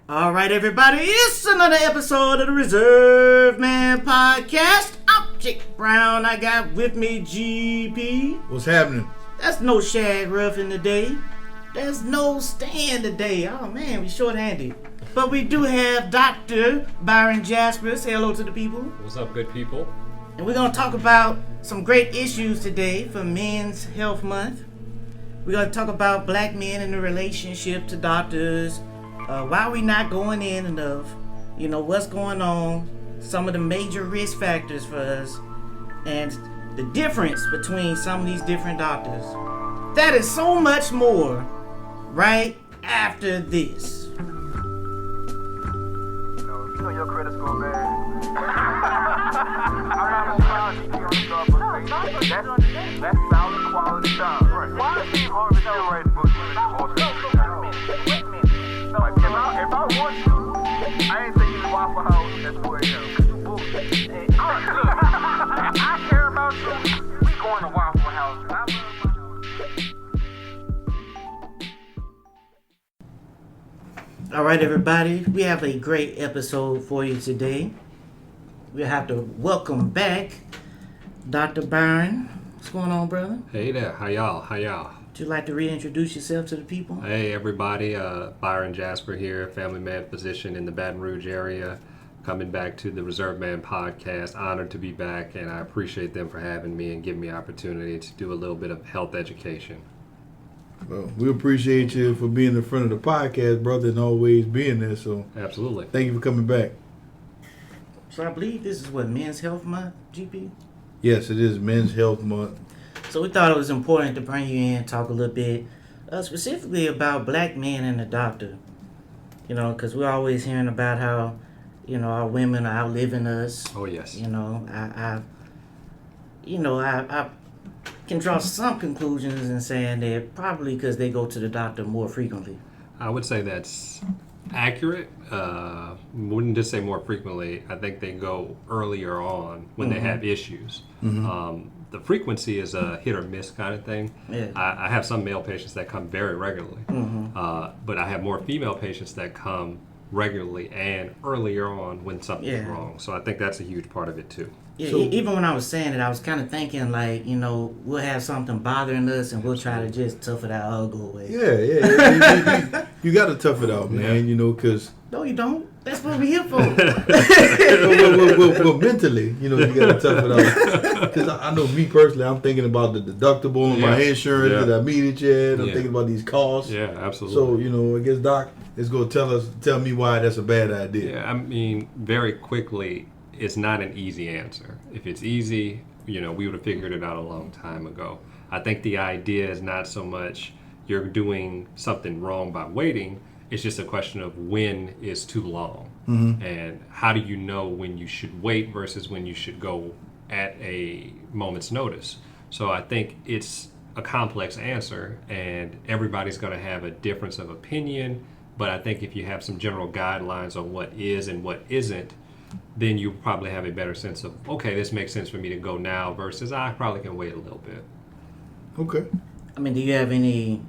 All right, everybody, it's another episode of the Reserve Man Podcast. I'm Jake Brown. I got with me GP. What's happening? That's no Shag Ruffin today. There's no Stan today. Oh, man, we short-handed. But we do have Dr. Byron Jasper. Say hello to the people. What's up, good people? And we're going to talk about some great issues today for Men's Health Month. We're going to talk about black men and the relationship to doctors. Why we not going in enough, what's going on, some of the major risk factors for us, and the difference between some of these different doctors. That is so much more right after this. You know your credit score bad. I'm not a on the Starbucks page. That's solid quality time. Right. Why is Steve Harvey still writing books when it's like, if I want you, I ain't saying you to Waffle House at 4 a.m. I care about you. We going to Waffle House. All right, everybody, we have a great episode for you today. We have to welcome back Dr. Byron. What's going on, brother? Hey there, how y'all? Would you like to reintroduce yourself to the people? Hey everybody, Byron Jasper here, family med physician in the Baton Rouge area, coming back to the Reserve Man Podcast. Honored to be back, and I appreciate them for having me and giving me opportunity to do a little bit of health education. Well, we appreciate you for being in front of the podcast, brother, and always being there. So Absolutely. Thank you for coming back. So I believe this is what, Men's Health Month, GP? Yes, it is Men's Health Month. So we thought it was important to bring you in and talk a little bit specifically about black men and the doctor. Because we're always hearing about how, our women are outliving us. Oh, yes. I can draw some conclusions in saying that probably because they go to the doctor more frequently. I would say that's accurate. Wouldn't just say more frequently. I think they go earlier on when they have issues. The frequency is a hit or miss kind of thing. Yeah. I have some male patients that come very regularly, but I have more female patients that come regularly and earlier on when something's wrong. So I think that's a huge part of it too. Yeah, So, even when I was saying it, I was kind of thinking like, we'll have something bothering us and we'll try to just tough it out or go away. Yeah. You got to tough it out, man, because... No, you don't. That's what we're here for. well, mentally, you got to tough it out. Because I know me personally, I'm thinking about the deductible on my insurance. Did I meet it yet? I'm thinking about these costs. Yeah, absolutely. So, I guess Doc is going to tell me why that's a bad idea. Yeah, I mean, very quickly, it's not an easy answer. If it's easy, we would have figured it out a long time ago. I think the idea is not so much you're doing something wrong by waiting. It's just a question of when is too long. And how do you know when you should wait versus when you should go at a moment's notice? So I think it's a complex answer, and everybody's going to have a difference of opinion. But I think if you have some general guidelines on what is and what isn't, then you probably have a better sense of, okay, this makes sense for me to go now versus I probably can wait a little bit. Okay. I mean, do you have any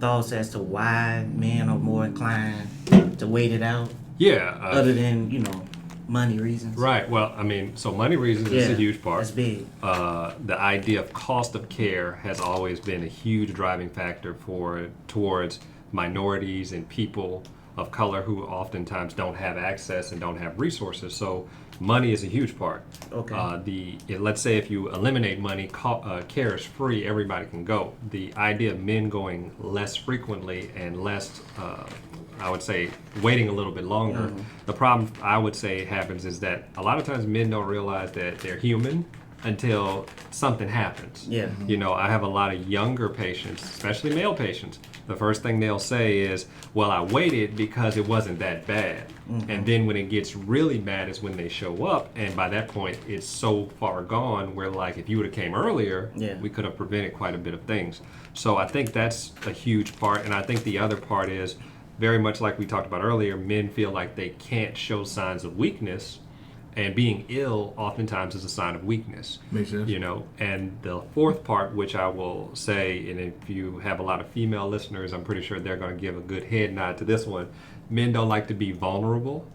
thoughts as to why men are more inclined to wait it out? Yeah. Other than, money reasons? Right. Well, I mean, so money reasons is a huge part. That's big. The idea of cost of care has always been a huge driving factor towards minorities and people of color who oftentimes don't have access and don't have resources. So money is a huge part. Okay. Let's say if you eliminate money, care is free, everybody can go. The idea of men going less frequently and less, I would say, waiting a little bit longer. The problem I would say happens is that a lot of times men don't realize that they're human until something happens. Yeah. I have a lot of younger patients, especially male patients. The first thing they'll say is, well, I waited because it wasn't that bad. And then when it gets really bad is when they show up. And by that point, it's so far gone where, like, if you would have came earlier, we could have prevented quite a bit of things. So I think that's a huge part. And I think the other part is very much like we talked about earlier, men feel like they can't show signs of weakness. And being ill oftentimes is a sign of weakness. Makes sense. You know, and the fourth part, which I will say, and if you have a lot of female listeners, I'm pretty sure they're going to give a good head nod to this one. Men don't like to be vulnerable.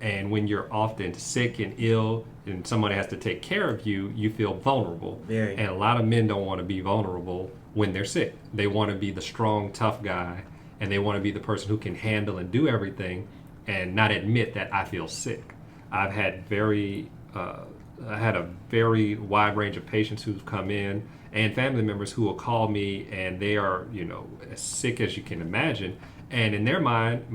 And when you're often sick and ill and somebody has to take care of you, you feel vulnerable. Very. And a lot of men don't want to be vulnerable when they're sick. They want to be the strong, tough guy, and they want to be the person who can handle and do everything and not admit that I feel sick. I've had I had a very wide range of patients who've come in and family members who will call me and they are, you know, as sick as you can imagine. And in their mind,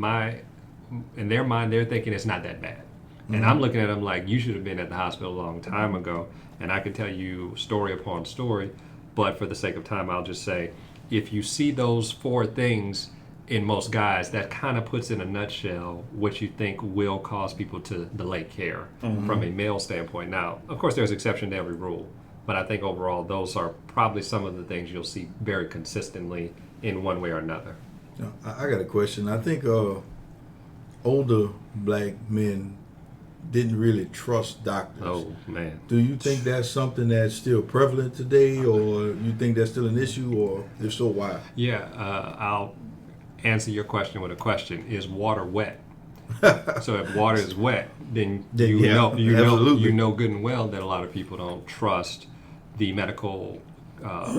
they're thinking it's not that bad. And I'm looking at them like, you should have been at the hospital a long time ago. And I can tell you story upon story, but for the sake of time, I'll just say, if you see those four things in most guys, that kind of puts in a nutshell what you think will cause people to delay care from a male standpoint. Now, of course, there's exception to every rule, but I think overall those are probably some of the things you'll see very consistently in one way or another. Now, I got a question. I think older black men didn't really trust doctors. Oh, man. Do you think that's something that's still prevalent today, or you think that's still an issue, or if so, why? Yeah, I'll answer your question with a question. Is water wet? So if water is wet, then you know good and well that a lot of people don't trust the medical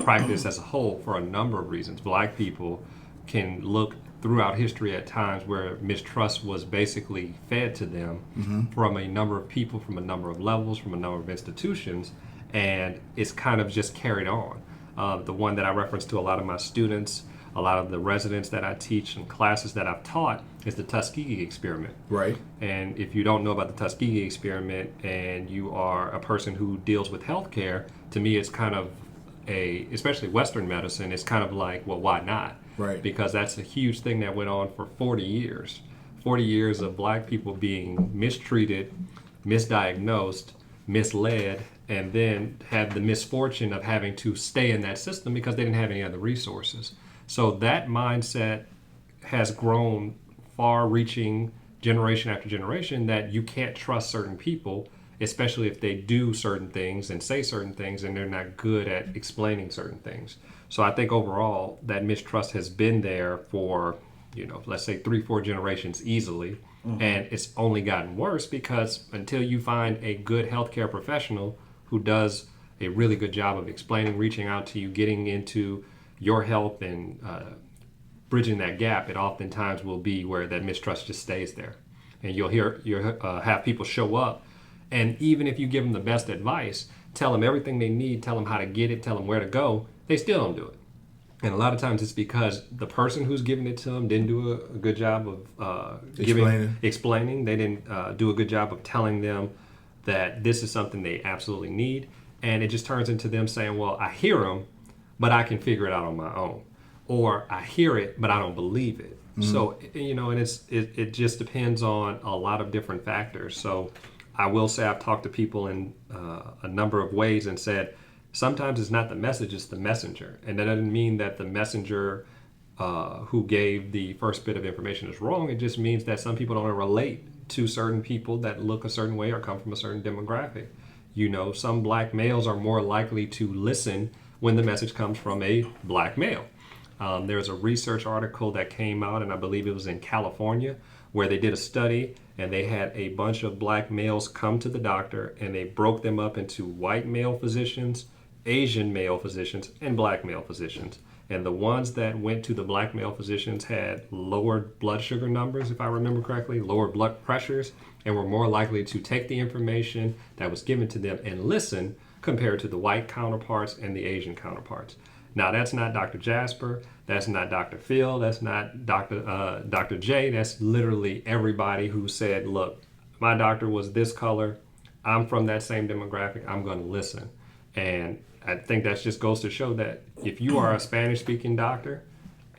practice as a whole for a number of reasons. Black people can look throughout history at times where mistrust was basically fed to them from a number of people, from a number of levels, from a number of institutions, and it's kind of just carried on. The one that I reference to a lot of my students, a lot of the residents that I teach and classes that I've taught, is the Tuskegee experiment. Right. And if you don't know about the Tuskegee experiment and you are a person who deals with healthcare, to me it's kind of especially Western medicine, it's kind of like, well, why not? Right. Because that's a huge thing that went on for 40 years. 40 years of black people being mistreated, misdiagnosed, misled, and then had the misfortune of having to stay in that system because they didn't have any other resources. So that mindset has grown far-reaching generation after generation that you can't trust certain people, especially if they do certain things and say certain things and they're not good at explaining certain things. So I think overall that mistrust has been there for, let's say 3-4 generations easily. And it's only gotten worse because until you find a good healthcare professional who does a really good job of explaining, reaching out to you, getting into your health and bridging that gap, it oftentimes will be where that mistrust just stays there. And you'll have people show up, and even if you give them the best advice, tell them everything they need, tell them how to get it, tell them where to go, they still don't do it. And a lot of times it's because the person who's giving it to them didn't do a good job of explaining. They didn't do a good job of telling them that this is something they absolutely need. And it just turns into them saying, well, I hear them, but I can figure it out on my own. Or I hear it, but I don't believe it. So, and it just depends on a lot of different factors. So I will say I've talked to people in a number of ways and said, sometimes it's not the message, it's the messenger. And that doesn't mean that the messenger who gave the first bit of information is wrong. It just means that some people don't relate to certain people that look a certain way or come from a certain demographic. Some black males are more likely to listen when the message comes from a black male. There's a research article that came out, and I believe it was in California, where they did a study and they had a bunch of black males come to the doctor and they broke them up into white male physicians, Asian male physicians, and black male physicians. And the ones that went to the black male physicians had lower blood sugar numbers, if I remember correctly, lower blood pressures, and were more likely to take the information that was given to them and listen compared to the white counterparts and the Asian counterparts. Now, that's not Dr. Jasper, that's not Dr. Phil, that's not Dr. J, that's literally everybody who said, look, my doctor was this color, I'm from that same demographic, I'm going to listen. And I think that just goes to show that if you are a Spanish-speaking doctor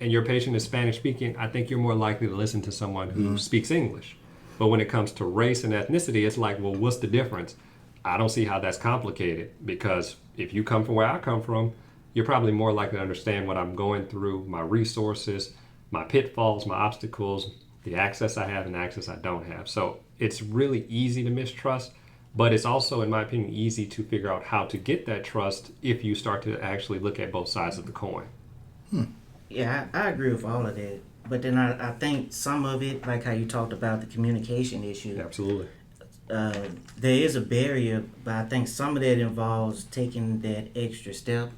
and your patient is Spanish-speaking, I think you're more likely to listen to someone who speaks English. But when it comes to race and ethnicity, it's like, well, what's the difference? I don't see how that's complicated, because if you come from where I come from, you're probably more likely to understand what I'm going through, my resources, my pitfalls, my obstacles, the access I have and the access I don't have. So it's really easy to mistrust, But it's also, in my opinion, easy to figure out how to get that trust if you start to actually look at both sides of the coin. Yeah, I agree with all of that. But then I think some of it, like how you talked about the communication issue, Absolutely. there is a barrier, but I think some of that involves taking that extra step.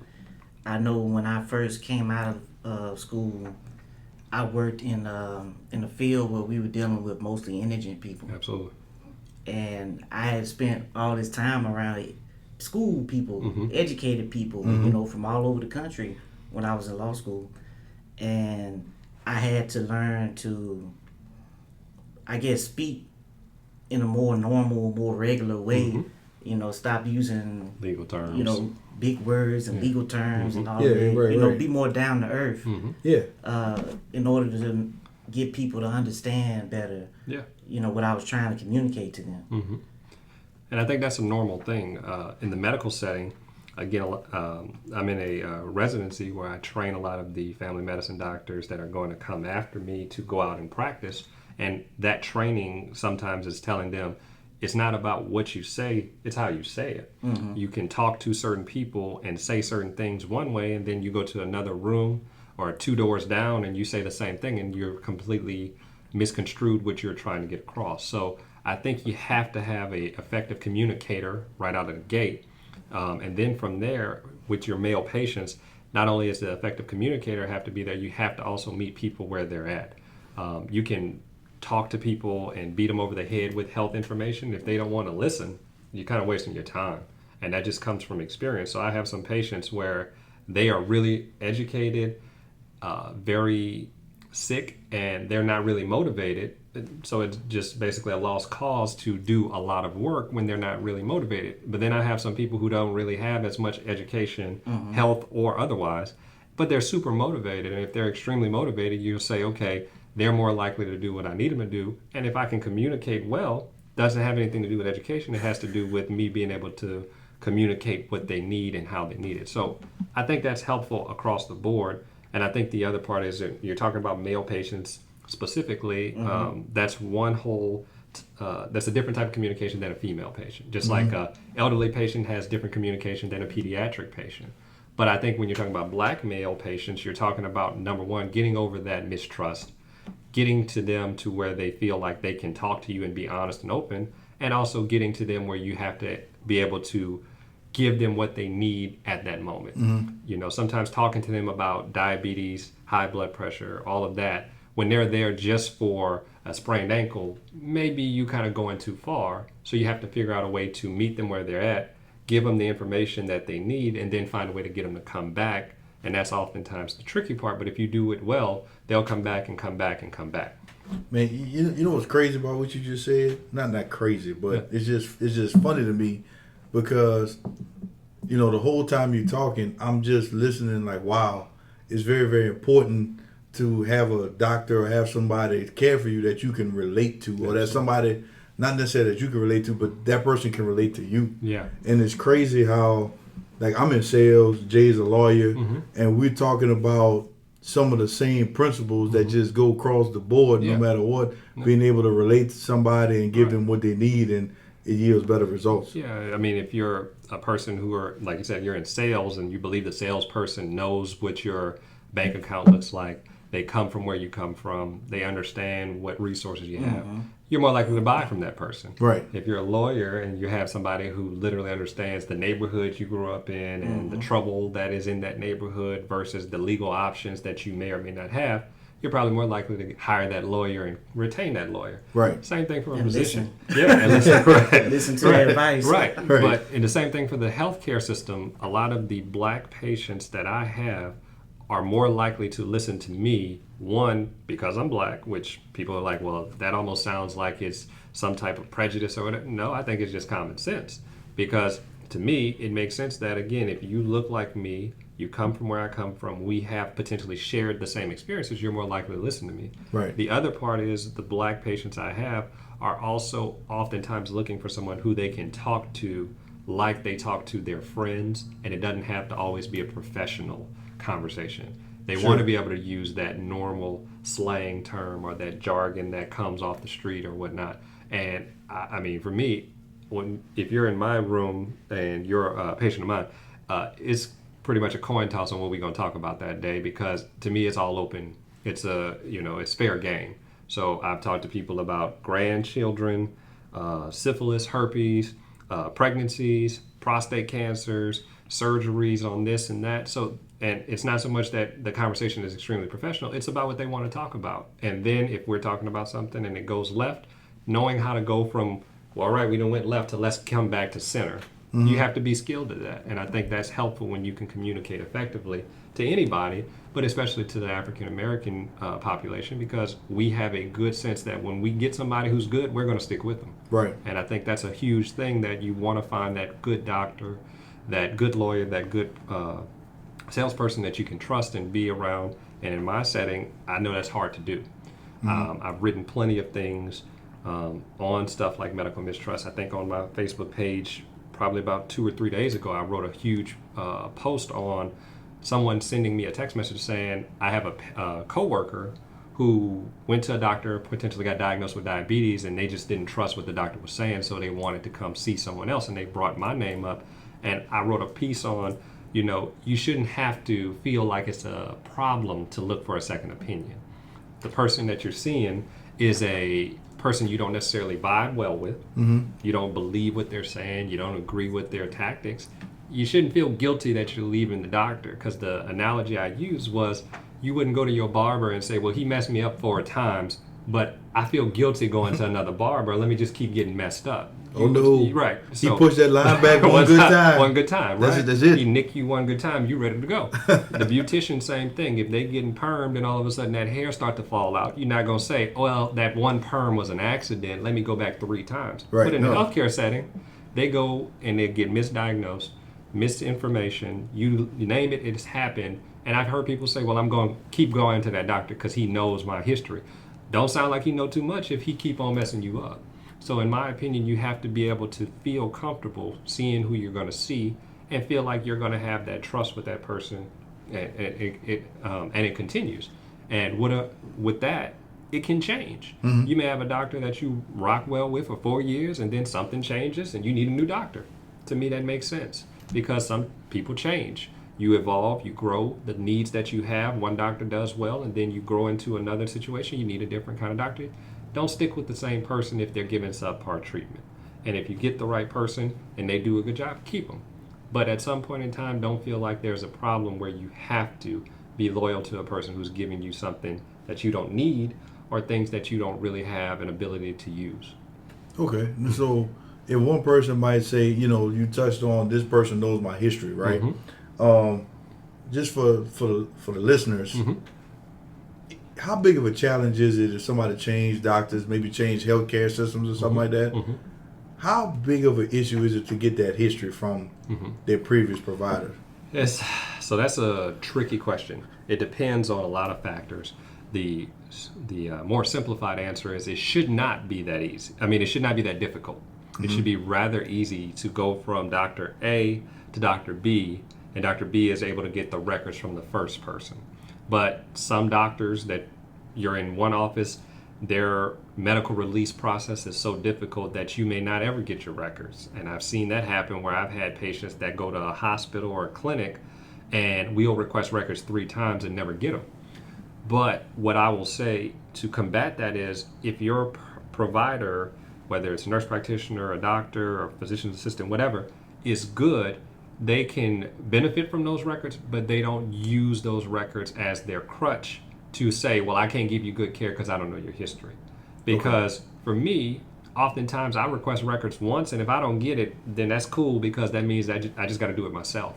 I know when I first came out of school, I worked in a field where we were dealing with mostly indigent people. Absolutely. And I had spent all this time around school people, Mm-hmm. educated people, you know, from all over the country when I was in law school. And I had to learn to, I guess, speak in a more normal, more regular way. Mm-hmm. You know, stop using Legal terms. you know, big words and legal terms and all Yeah, that. right, you know, right. be more down to earth. Mm-hmm. Yeah. In order to get people to understand better. Yeah. You know what I was trying to communicate to them. Mm-hmm. And I think that's a normal thing in the medical setting. Again, I'm in a residency where I train a lot of the family medicine doctors that are going to come after me to go out and practice. And that training sometimes is telling them it's not about what you say, it's how you say it. Mm-hmm. You can talk to certain people and say certain things one way, and then you go to another room or 2 doors down and you say the same thing, and you're completely misconstrued what you're trying to get across. So I think you have to have a effective communicator right out of the gate. And then from there, with your male patients, not only is the effective communicator have to be there, you have to also meet people where they're at. You can talk to people and beat them over the head with health information. If they don't want to listen, you're kind of wasting your time. And that just comes from experience. So I have some patients where they are really educated, very sick, and they're not really motivated. So it's just basically a lost cause to do a lot of work when they're not really motivated. But then I have some people who don't really have as much education, health or otherwise, but they're super motivated. And if they're extremely motivated, you'll say, okay, they're more likely to do what I need them to do. And if I can communicate well, doesn't have anything to do with education. It has to do with me being able to communicate what they need and how they need it. So I think that's helpful across the board. And I think the other part is that you're talking about male patients specifically. That's one whole, that's a different type of communication than a female patient. Just like an elderly patient has different communication than a pediatric patient. But I think when you're talking about black male patients, you're talking about, number one, getting over that mistrust, getting to them to where they feel like they can talk to you and be honest and open, and also getting to them where you have to be able to give them what they need at that moment. You know, sometimes talking to them about diabetes, high blood pressure, all of that, when they're there just for a sprained ankle, maybe you kind of going too far. So you have to figure out a way to meet them where they're at, give them the information that they need, and then find a way to get them to come back. And that's oftentimes the tricky part. But if you do it well, they'll come back and come back and come back. Man, you know what's crazy about what you just said? Not crazy, but it's just funny to me because, you know, the whole time you're talking, I'm just listening like, wow, it's very, very important to have a doctor or have somebody care for you that you can relate to, or that somebody, not necessarily that you can relate to, but that person can relate to you. Yeah. And it's crazy how, like, I'm in sales, Jay's a lawyer, and we're talking about some of the same principles that just go across the board no matter what, being able to relate to somebody and give them what they need, and it yields better results. Yeah, I mean, if you're a person who are, like you said, you're in sales and you believe the salesperson knows what your bank account looks like, they come from where you come from, they understand what resources you have, you're more likely to buy from that person. Right. If you're a lawyer and you have somebody who literally understands the neighborhood you grew up in and the trouble that is in that neighborhood versus the legal options that you may or may not have, you're probably more likely to hire that lawyer and retain that lawyer. Right. Same thing for a And physician. listen. Yeah, and listen. Right. Listen to their advice. Right. But in the same thing for the healthcare system, a lot of the black patients that I have are more likely to listen to me, one, because I'm black, which people are like, well, that almost sounds like it's some type of prejudice or whatever. No, I think it's just common sense. Because to me, it makes sense that, again, if you look like me, you come from where I come from, we have potentially shared the same experiences, you're more likely to listen to me. Right. The other part is the black patients I have are also oftentimes looking for someone who they can talk to like they talk to their friends, and it doesn't have to always be a professional conversation. They want to be able to use that normal slang term or that jargon that comes off the street or whatnot. And I mean, for me, if you're in my room and you're a patient of mine, it's pretty much a coin toss on what we're going to talk about that day, because to me it's all open. It's it's fair game. So I've talked to people about grandchildren, syphilis, herpes, pregnancies, prostate cancers, surgeries on this and that. So, and it's not so much that the conversation is extremely professional, it's about what they want to talk about. And then if we're talking about something and it goes left, knowing how to go from, well, all right, we done went left to let's come back to center. You have to be skilled at that. And I think that's helpful when you can communicate effectively to anybody, but especially to the African American population, because we have a good sense that when we get somebody who's good, we're going to stick with them. Right. And I think that's a huge thing, that you want to find that good doctor, that good lawyer, that good salesperson that you can trust and be around. And in my setting, I know that's hard to do. I've written plenty of things on stuff like medical mistrust. I think on my Facebook page, probably about 2 or 3 days ago, I wrote a huge post on someone sending me a text message saying, I have a coworker who went to a doctor, potentially got diagnosed with diabetes, and they just didn't trust what the doctor was saying, so they wanted to come see someone else, and they brought my name up. And I wrote a piece on, you shouldn't have to feel like it's a problem to look for a second opinion. The person that you're seeing is a person you don't necessarily vibe well with. You don't believe what they're saying. You don't agree with their tactics. You shouldn't feel guilty that you're leaving the doctor, because the analogy I used was, you wouldn't go to your barber and say, well, he messed me up 4 times, but I feel guilty going to another barber. Let me just keep getting messed up. Oh, no. Right. So, he pushed that line back one good time. One good time, right? That's it. He nick you one good time, you ready to go. The beautician, same thing. If they getting permed and all of a sudden that hair start to fall out, you're not going to say, well, that one perm was an accident, let me go back 3 times. Right. But in a healthcare setting, they go and they get misdiagnosed, misinformation, you name it, it's happened. And I've heard people say, well, I'm going to keep going to that doctor because he knows my history. Don't sound like he know too much if he keep on messing you up. So in my opinion, you have to be able to feel comfortable seeing who you're going to see and feel like you're going to have that trust with that person, and it continues. And with that, it can change. You may have a doctor that you rock well with for 4 years, and then something changes and you need a new doctor. To me, that makes sense, because some people change. You evolve, you grow, the needs that you have, one doctor does well, and then you grow into another situation, you need a different kind of doctor. Don't stick with the same person if they're giving subpar treatment. And if you get the right person and they do a good job, keep them. But at some point in time, don't feel like there's a problem where you have to be loyal to a person who's giving you something that you don't need, or things that you don't really have an ability to use. Okay, so if one person might say, you touched on, this person knows my history, right? Just for the listeners, how big of a challenge is it if somebody change doctors, maybe change healthcare systems or something like that? How big of an issue is it to get that history from their previous provider? Yes, so that's a tricky question. It depends on a lot of factors. The more simplified answer is, it should not be that easy. I mean, it should not be that difficult. It should be rather easy to go from Dr. A to Dr. B, and Dr. B is able to get the records from the first person. But some doctors that you're in one office, their medical release process is so difficult that you may not ever get your records. And I've seen that happen, where I've had patients that go to a hospital or a clinic and we'll request records 3 times and never get them. But what I will say to combat that is, if your provider, whether it's a nurse practitioner, a doctor, or physician's assistant, whatever, is good, they can benefit from those records, but they don't use those records as their crutch to say, well, I can't give you good care because I don't know your history. Because for me, oftentimes I request records once, and if I don't get it, then that's cool, because that means that I just got to do it myself.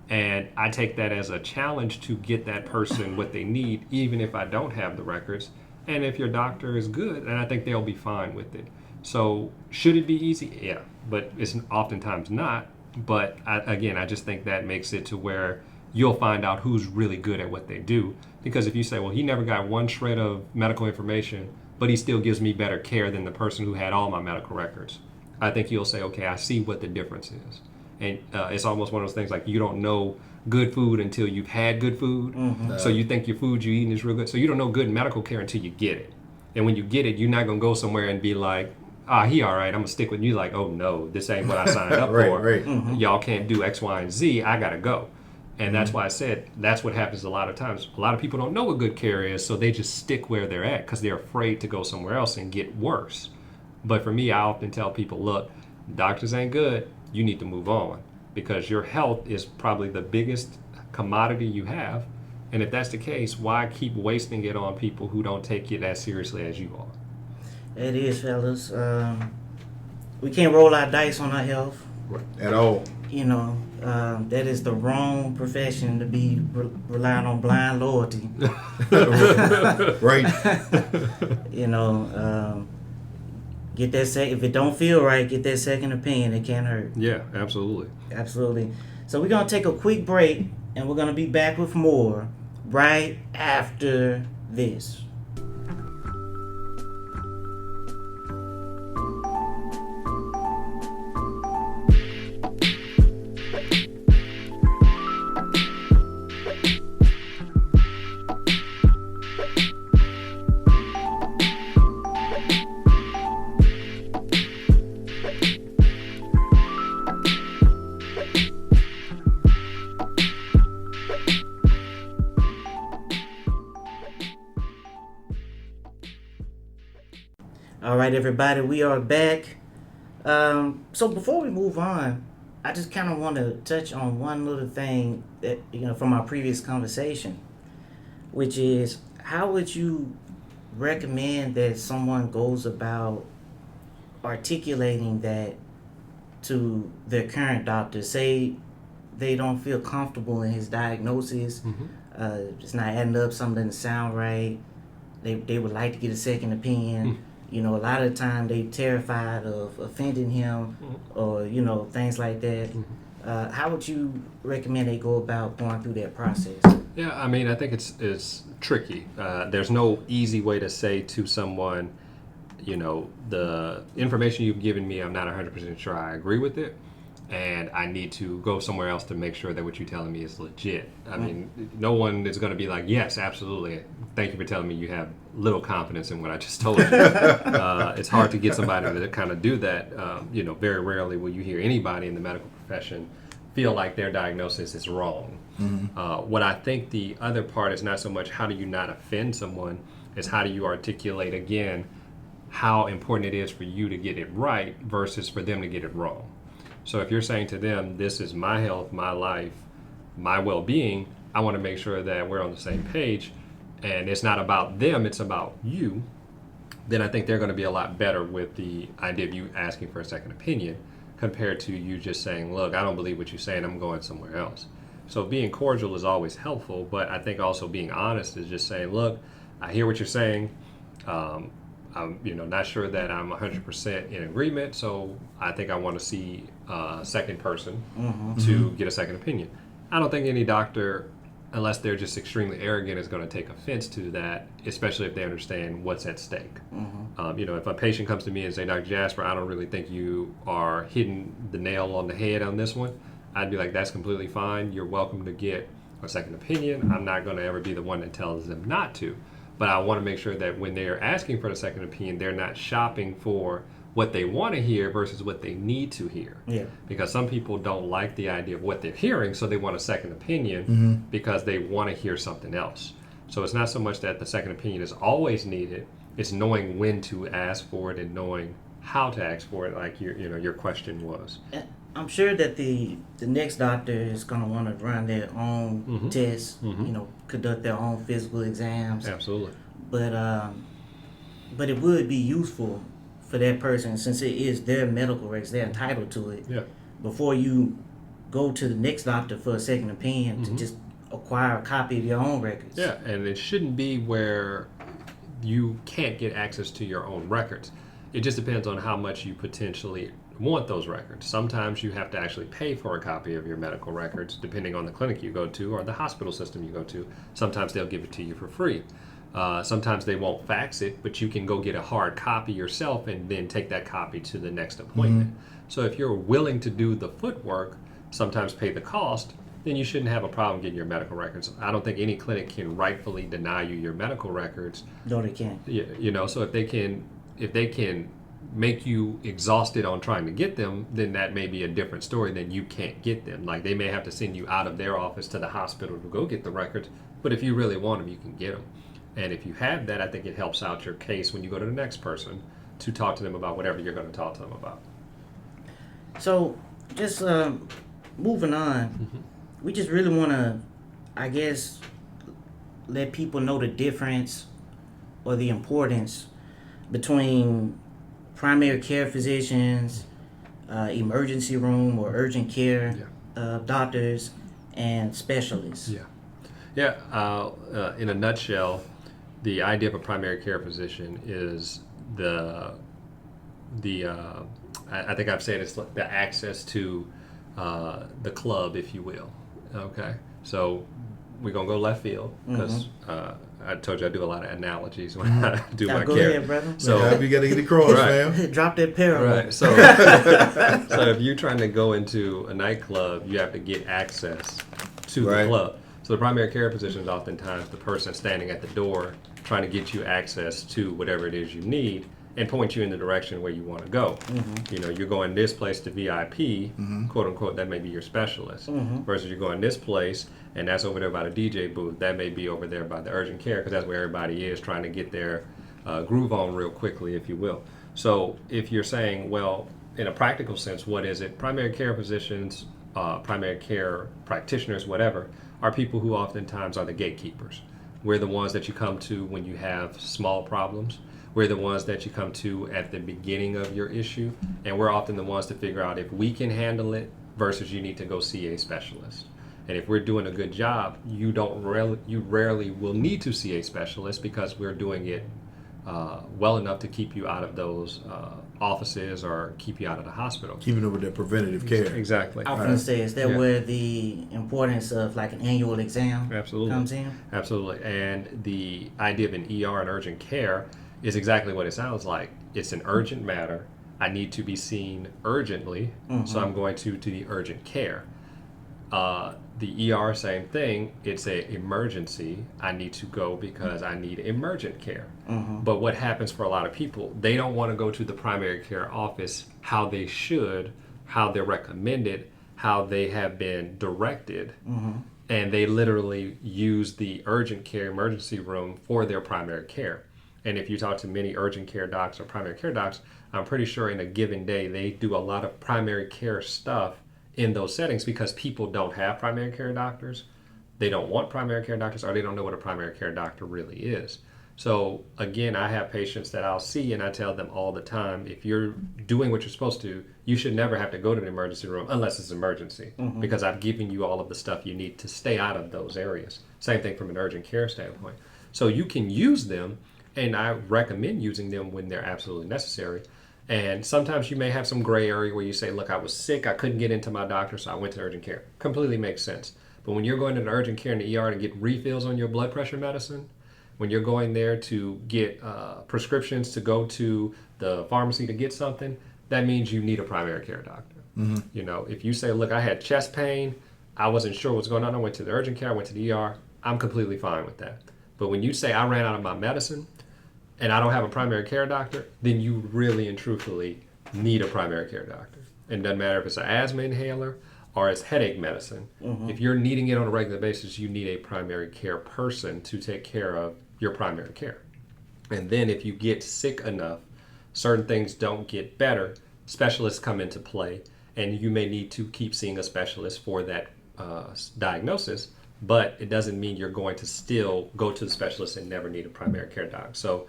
And I take that as a challenge to get that person what they need, even if I don't have the records. And if your doctor is good, then I think they'll be fine with it. So should it be easy? Yeah, but it's oftentimes not. But I just think that makes it to where you'll find out who's really good at what they do. Because if you say, well, he never got one shred of medical information, but he still gives me better care than the person who had all my medical records, I think you'll say, okay, I see what the difference is. And it's almost one of those things like, you don't know good food until you've had good food. So you think your food you're eating is real good. So you don't know good medical care until you get it. And when you get it, you're not going to go somewhere and be like, he all right, I'm gonna stick with you. Like, oh no, this ain't what I signed up Right, for. right. Y'all can't do X, Y, and Z. I gotta go. And that's why I said that's what happens a lot of times. A lot of people don't know what good care is, so they just stick where they're at because they're afraid to go somewhere else and get worse. But for me, I often tell people, look, doctors ain't good. You need to move on because your health is probably the biggest commodity you have. And if that's the case, why keep wasting it on people who don't take it as seriously as you are? It is, fellas. We can't roll our dice on our health. At all. You know, that is the wrong profession to be relying on blind loyalty. Right. You know, get that if it don't feel right, get that second opinion. It can't hurt. Yeah, absolutely. Absolutely. So we're gonna take a quick break, and we're gonna be back with more right after this. All right, everybody, we are back. So before we move on, I just kind of want to touch on one little thing that, from our previous conversation, which is how would you recommend that someone goes about articulating that to their current doctor? Say they don't feel comfortable in his diagnosis, it's not adding up, something doesn't sound right, they would like to get a second opinion. A lot of the time they terrified of offending him or, things like that. How would you recommend they go about going through that process? Yeah, I mean, I think it's tricky. There's no easy way to say to someone, the information you've given me, I'm not 100% sure I agree with it, and I need to go somewhere else to make sure that what you're telling me is legit. I mean, no one is going to be like, yes, absolutely. Thank you for telling me you have little confidence in what I just told you. It's hard to get somebody to kind of do that. Very rarely will you hear anybody in the medical profession feel like their diagnosis is wrong. What I think the other part is not so much how do you not offend someone, is how do you articulate again how important it is for you to get it right versus for them to get it wrong. So if you're saying to them, this is my health, my life, my well-being, I want to make sure that we're on the same page and it's not about them, it's about you, then I think they're going to be a lot better with the idea of you asking for a second opinion compared to you just saying, look, I don't believe what you're saying, I'm going somewhere else. So being cordial is always helpful, but I think also being honest is just saying, look, I hear what you're saying. I'm not sure that I'm 100% in agreement, so I think I want to see a second person to get a second opinion. I don't think any doctor, unless they're just extremely arrogant, is going to take offense to that, especially if they understand what's at stake. If a patient comes to me and say, Dr. Jasper, I don't really think you are hitting the nail on the head on this one, I'd be like, that's completely fine. You're welcome to get a second opinion. I'm not going to ever be the one that tells them not to. But I want to make sure that when they're asking for the second opinion, they're not shopping for what they want to hear versus what they need to hear. Yeah. Because some people don't like the idea of what they're hearing, so they want a second opinion because they want to hear something else. So it's not so much that the second opinion is always needed, it's knowing when to ask for it and knowing how to ask for it, like your question was. I'm sure that the next doctor is going to want to run their own tests, conduct their own physical exams. Absolutely. But it would be useful for that person, since it is their medical records, they're entitled to it. Yeah. Before you go to the next doctor for a second opinion, to just acquire a copy of your own records. Yeah, and it shouldn't be where you can't get access to your own records. It just depends on how much you potentially want those records. Sometimes you have to actually pay for a copy of your medical records, depending on the clinic you go to or the hospital system you go to. Sometimes they'll give it to you for free. Sometimes they won't fax it, but you can go get a hard copy yourself and then take that copy to the next appointment. So if you're willing to do the footwork, sometimes pay the cost, then you shouldn't have a problem getting your medical records. I don't think any clinic can rightfully deny you your medical records. No, they can't. So if they can make you exhausted on trying to get them, then that may be a different story than you can't get them. Like they may have to send you out of their office to the hospital to go get the records, but if you really want them, you can get them. And if you have that, I think it helps out your case when you go to the next person to talk to them about whatever you're going to talk to them about. So, just moving on, we just really want to, I guess, let people know the difference or the importance between primary care physicians, emergency room or urgent care doctors, and specialists. In a nutshell, the idea of a primary care physician is I think I've said it's the access to the club, if you will. Okay, so we're gonna go left field because I told you I do a lot of analogies when I do my Go care. ahead, brother. So you got to get across, fam. Drop that parallel. Right. So, so if you're trying to go into a nightclub, you have to get access to the club. So the primary care physician is oftentimes the person standing at the door trying to get you access to whatever it is you need and point you in the direction where you want to go. You know, you're going this place to VIP, quote unquote, that may be your specialist, versus you're going this place and that's over there by the DJ booth, that may be over there by the urgent care because that's where everybody is trying to get their groove on real quickly, if you will. So if you're saying, well, in a practical sense, what is it? Primary care physicians, primary care practitioners, whatever, are people who oftentimes are the gatekeepers. We're the ones that you come to when you have small problems. We're the ones that you come to at the beginning of your issue, and we're often the ones to figure out if we can handle it versus you need to go see a specialist. And if we're doing a good job, you rarely will need to see a specialist because we're doing it well enough to keep you out of those offices or keep you out of the hospital. Keeping up with that preventative care. Exactly. I was going to say, is that where the importance of like an annual exam comes in? Absolutely. And the idea of an ER and urgent care is exactly what it sounds like. It's an urgent matter. I need to be seen urgently, so I'm going to the urgent care. The ER, same thing. It's an emergency. I need to go because I need emergent care. But what happens for a lot of people, they don't want to go to the primary care office how they should, how they're recommended, how they have been directed. And they literally use the urgent care emergency room for their primary care. And if you talk to many urgent care docs or primary care docs, I'm pretty sure in a given day they do a lot of primary care stuff in those settings because people don't have primary care doctors, they don't want primary care doctors, or they don't know what a primary care doctor really is. So again, I have patients that I'll see and I tell them all the time, if you're doing what you're supposed to, you should never have to go to the emergency room unless it's emergency, because I've given you all of the stuff you need to stay out of those areas. Same thing from an urgent care standpoint. So you can use them, and I recommend using them when they're absolutely necessary. And sometimes you may have some gray area where you say, look, I was sick, I couldn't get into my doctor, so I went to urgent care. Completely makes sense. But when you're going to the urgent care in the ER to get refills on your blood pressure medicine, when you're going there to get prescriptions to go to the pharmacy to get something, that means you need a primary care doctor. You know, if you say, look, I had chest pain, I wasn't sure what's going on, I went to the urgent care, I went to the ER, I'm completely fine with that. But when you say I ran out of my medicine, and I don't have a primary care doctor, then you really and truthfully need a primary care doctor. And it doesn't matter if it's an asthma inhaler or it's headache medicine. If you're needing it on a regular basis, you need a primary care person to take care of your primary care. And then if you get sick enough, certain things don't get better, specialists come into play, and you may need to keep seeing a specialist for that diagnosis, but it doesn't mean you're going to still go to the specialist and never need a primary care doc. So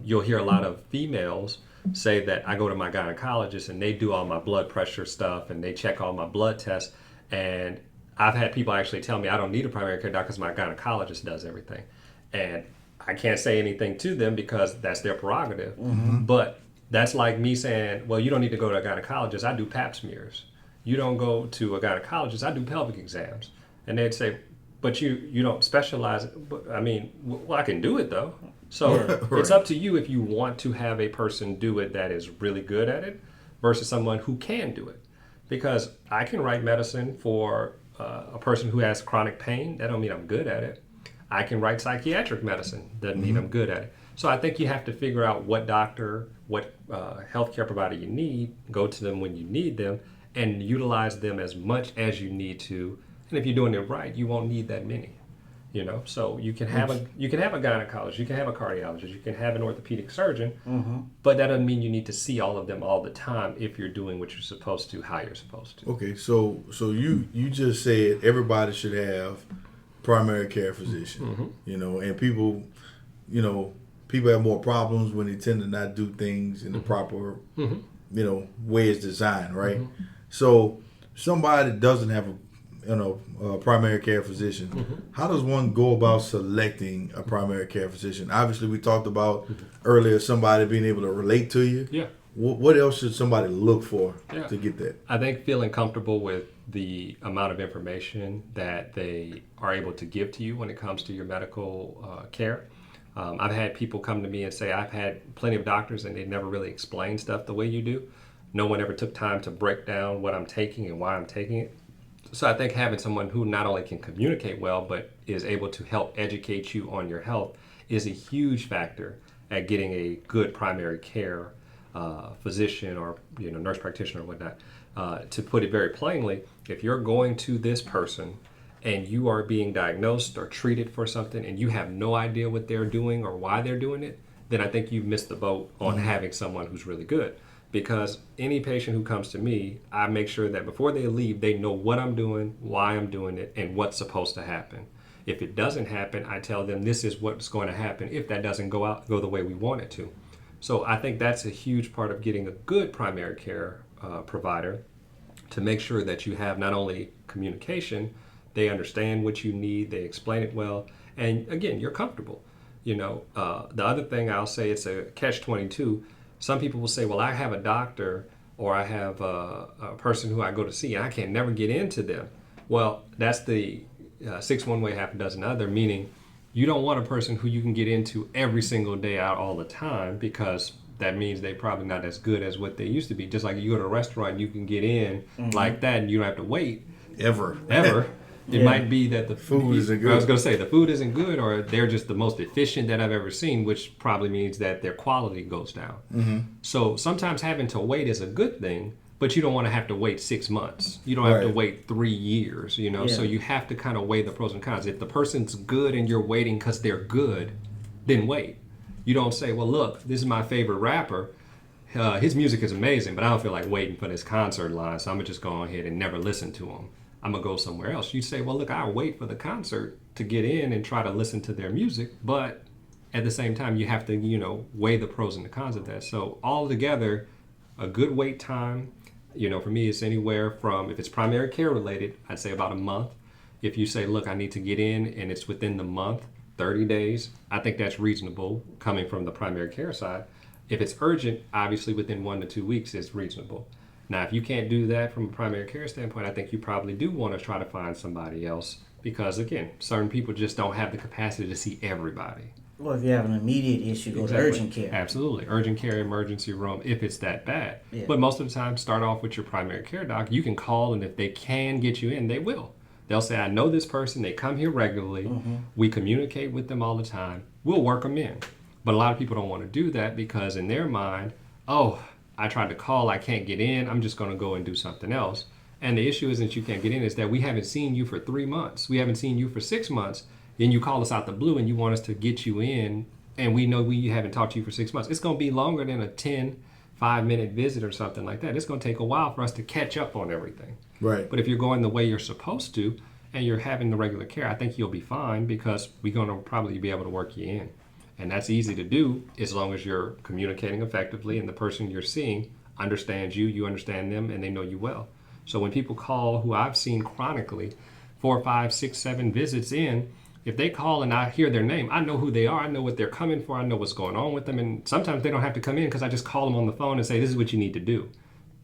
you'll hear a lot of females say that I go to my gynecologist and they do all my blood pressure stuff and they check all my blood tests. And I've had people actually tell me I don't need a primary care doctor because my gynecologist does everything. And I can't say anything to them because that's their prerogative. But that's like me saying, well, you don't need to go to a gynecologist. I do pap smears. You don't go to a gynecologist. I do pelvic exams. And they'd say, but you don't specialize. I mean, well, I can do it though. So it's up to you if you want to have a person do it that is really good at it versus someone who can do it. Because I can write medicine for a person who has chronic pain. That don't mean I'm good at it. I can write psychiatric medicine. Doesn't mean I'm good at it. So I think you have to figure out what doctor, what healthcare provider you need, go to them when you need them, and utilize them as much as you need to. And if you're doing it right, you won't need that many. You know, so you can have a gynecologist, you can have a cardiologist, you can have an orthopedic surgeon, but that doesn't mean you need to see all of them all the time if you're doing what you're supposed to, how you're supposed to. Okay, so you just said everybody should have primary care physician, you know, and people have more problems when they tend to not do things in the proper, you know, way it's designed, right? So somebody that doesn't have a primary care physician, how does one go about selecting a primary care physician? Obviously, we talked about earlier somebody being able to relate to you. Yeah. What else should somebody look for to get that? I think feeling comfortable with the amount of information that they are able to give to you when it comes to your medical care. I've had people come to me and say, I've had plenty of doctors and they never really explain stuff the way you do. No one ever took time to break down what I'm taking and why I'm taking it. So I think having someone who not only can communicate well, but is able to help educate you on your health is a huge factor at getting a good primary care physician or nurse practitioner or whatnot. To put it very plainly, if you're going to this person and you are being diagnosed or treated for something and you have no idea what they're doing or why they're doing it, then I think you've missed the boat on having someone who's really good. Because any patient who comes to me, I make sure that before they leave, they know what I'm doing, why I'm doing it, and what's supposed to happen. If it doesn't happen, I tell them this is what's going to happen if that doesn't go the way we want it to. So I think that's a huge part of getting a good primary care provider, to make sure that you have not only communication, they understand what you need, they explain it well, and again, you're comfortable. The other thing I'll say, it's a catch-22. Some people will say, well, I have a doctor or I have a person who I go to see and I can never get into them. Well, that's the 6 one way, half a dozen other, meaning you don't want a person who you can get into every single day out all the time, because that means they're probably not as good as what they used to be. Just like you go to a restaurant, you can get in like that and you don't have to wait. Ever. It might be that the food isn't good. I was going to say the food isn't good, or they're just the most efficient that I've ever seen, which probably means that their quality goes down. So sometimes having to wait is a good thing, but you don't want to have to wait 6 months. You don't have to wait 3 years, So you have to kind of weigh the pros and cons. If the person's good and you're waiting because they're good, then wait. You don't say, well, look, this is my favorite rapper. His music is amazing, but I don't feel like waiting for this concert line, so I'm going to just go ahead and never listen to him. I'm going to go somewhere else. You say, well, look, I'll wait for the concert to get in and try to listen to their music, but at the same time, you have to, weigh the pros and the cons of that. So all together, a good wait time, for me, it's anywhere from, if it's primary care related, I'd say about a month. If you say, look, I need to get in and it's within the month, 30 days, I think that's reasonable coming from the primary care side. If it's urgent, obviously within 1 to 2 weeks is reasonable. Now, if you can't do that from a primary care standpoint, I think you probably do want to try to find somebody else, because, again, certain people just don't have the capacity to see everybody. Or if you have an immediate issue, go to urgent care. Absolutely. Urgent care, emergency room, if it's that bad. Yeah. But most of the time, start off with your primary care doc. You can call, and if they can get you in, they will. They'll say, I know this person. They come here regularly. We communicate with them all the time. We'll work them in. But a lot of people don't want to do that because in their mind, I tried to call, I can't get in, I'm just going to go and do something else. And the issue isn't you can't get in, is that we haven't seen you for 3 months. We haven't seen you for 6 months. Then you call us out the blue and you want us to get you in, and we know we haven't talked to you for 6 months. It's going to be longer than a 5-minute visit or something like that. It's going to take a while for us to catch up on everything. Right. But if you're going the way you're supposed to and you're having the regular care, I think you'll be fine, because we're going to probably be able to work you in. And that's easy to do as long as you're communicating effectively and the person you're seeing understands you, you understand them, and they know you well. So when people call, who I've seen chronically, 4, 5, 6, 7 visits in, if they call and I hear their name, I know who they are, I know what they're coming for, I know what's going on with them, and sometimes they don't have to come in because I just call them on the phone and say, this is what you need to do.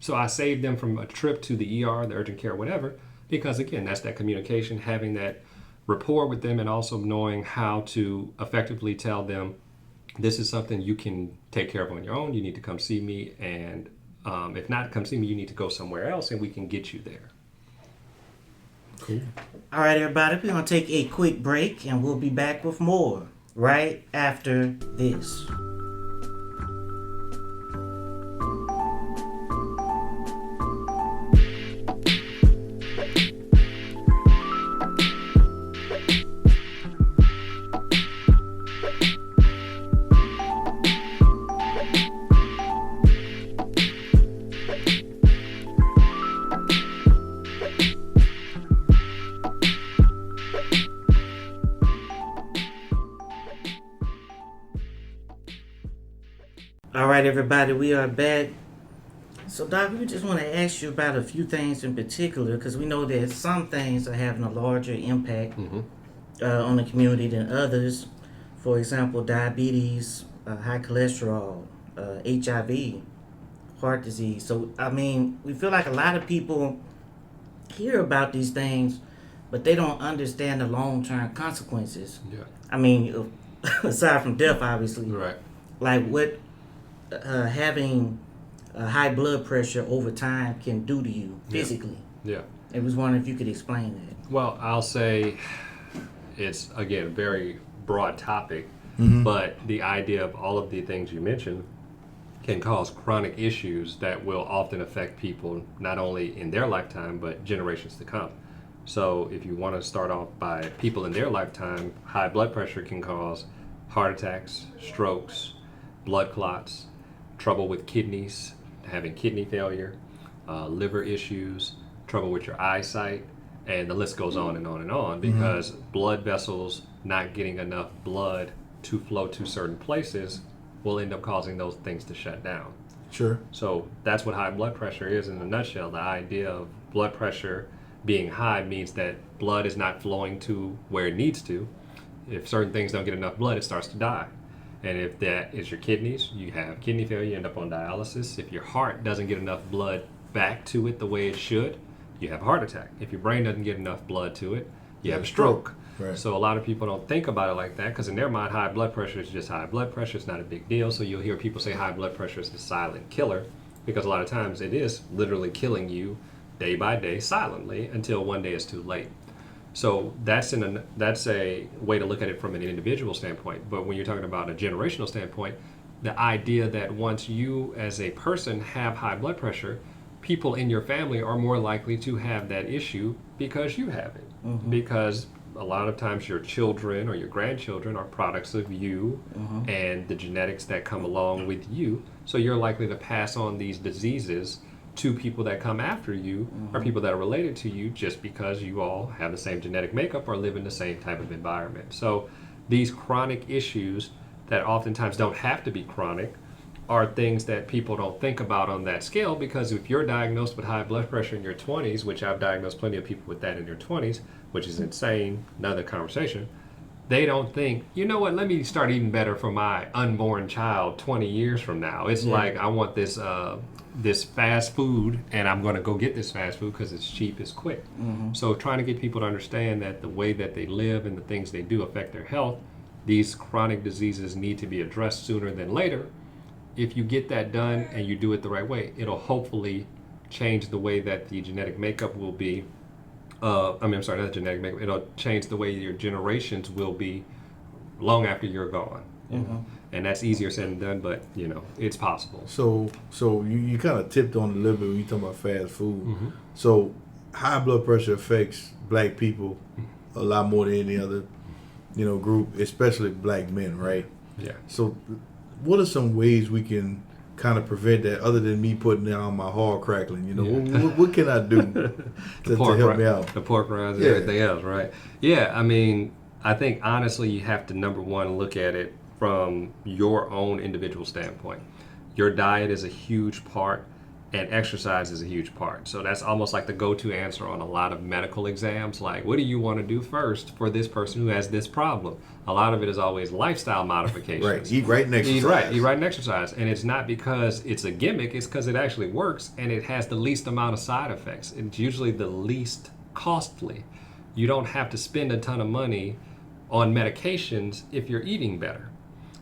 So I save them from a trip to the ER, the urgent care, whatever, because again, that's that communication, having that rapport with them, and also knowing how to effectively tell them, this is something you can take care of on your own. You need to come see me, and if not come see me, you need to go somewhere else, and we can get you there. Cool. All right, everybody, we're going to take a quick break, and we'll be back with more right after this. All right, everybody, we are back. So, Doc, we just want to ask you about a few things in particular, because we know that some things are having a larger impact on the community than others. For example, diabetes, high cholesterol, HIV, heart disease. So, I mean, we feel like a lot of people hear about these things, but they don't understand the long-term consequences. Yeah. I mean, aside from death, obviously. Right. Like what having high blood pressure over time can do to you physically. Yeah. I was wondering if you could explain that. Well, I'll say it's, again, a very broad topic, but the idea of all of the things you mentioned can cause chronic issues that will often affect people not only in their lifetime, but generations to come. So if you want to start off by people in their lifetime, high blood pressure can cause heart attacks, strokes, blood clots, trouble with kidneys, having kidney failure, liver issues, trouble with your eyesight, and the list goes on and on and on, because blood vessels not getting enough blood to flow to certain places will end up causing those things to shut down. Sure. So that's what high blood pressure is in a nutshell. The idea of blood pressure being high means that blood is not flowing to where it needs to. If certain things don't get enough blood, it starts to die. And if that is your kidneys, you have kidney failure, you end up on dialysis. If your heart doesn't get enough blood back to it the way it should, you have a heart attack. If your brain doesn't get enough blood to it, you have a stroke. Right. So a lot of people don't think about it like that, because in their mind, high blood pressure is just high blood pressure. It's not a big deal. So you'll hear people say high blood pressure is the silent killer, because a lot of times it is literally killing you day by day silently until one day it's too late. So that's a way to look at it from an individual standpoint. But when you're talking about a generational standpoint, the idea that once you as a person have high blood pressure, people in your family are more likely to have that issue because you have it. Because a lot of times your children or your grandchildren are products of you and the genetics that come along with you. So you're likely to pass on these diseases to people that come after you or people that are related to you, just because you all have the same genetic makeup or live in the same type of environment. So these chronic issues that oftentimes don't have to be chronic are things that people don't think about on that scale, because if you're diagnosed with high blood pressure in your 20s, which I've diagnosed plenty of people with that in their 20s, which is insane, another conversation, they don't think, you know what, let me start eating better for my unborn child 20 years from now. It's like, I want this this fast food, and I'm going to go get this fast food because it's cheap, it's quick. So trying to get people to understand that the way that they live and the things they do affect their health, these chronic diseases need to be addressed sooner than later. If you get that done and you do it the right way, it'll hopefully change the way that the genetic makeup will be. Not the genetic makeup. It'll change the way your generations will be long after you're gone. And that's easier said than done, but it's possible. So you kind of tipped on a little bit when you talk about fast food. So high blood pressure affects black people a lot more than any other, group, especially black men, right? Yeah. So what are some ways we can kind of prevent that, other than me putting down my hard crackling? What can I do to help me out? The pork rinds and everything else, right? Yeah, I mean, I think honestly you have to, number one, look at it from your own individual standpoint. Your diet is a huge part, and exercise is a huge part. So that's almost like the go-to answer on a lot of medical exams. Like, what do you want to do first for this person who has this problem? A lot of it is always lifestyle modifications. Right. Eat right and exercise. Eat right and exercise. And it's not because it's a gimmick, it's because it actually works, and it has the least amount of side effects. It's usually the least costly. You don't have to spend a ton of money on medications if you're eating better.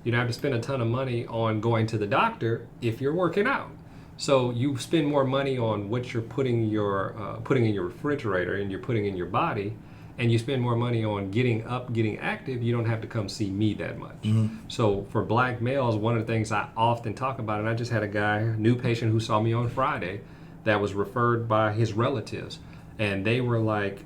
You don't have to spend a ton of money on going to the doctor if you're working out. So you spend more money on what you're putting in your refrigerator and you're putting in your body, and you spend more money on getting up, getting active, you don't have to come see me that much. So for black males, one of the things I often talk about, and I just had a guy, a new patient who saw me on Friday that was referred by his relatives. And they were like,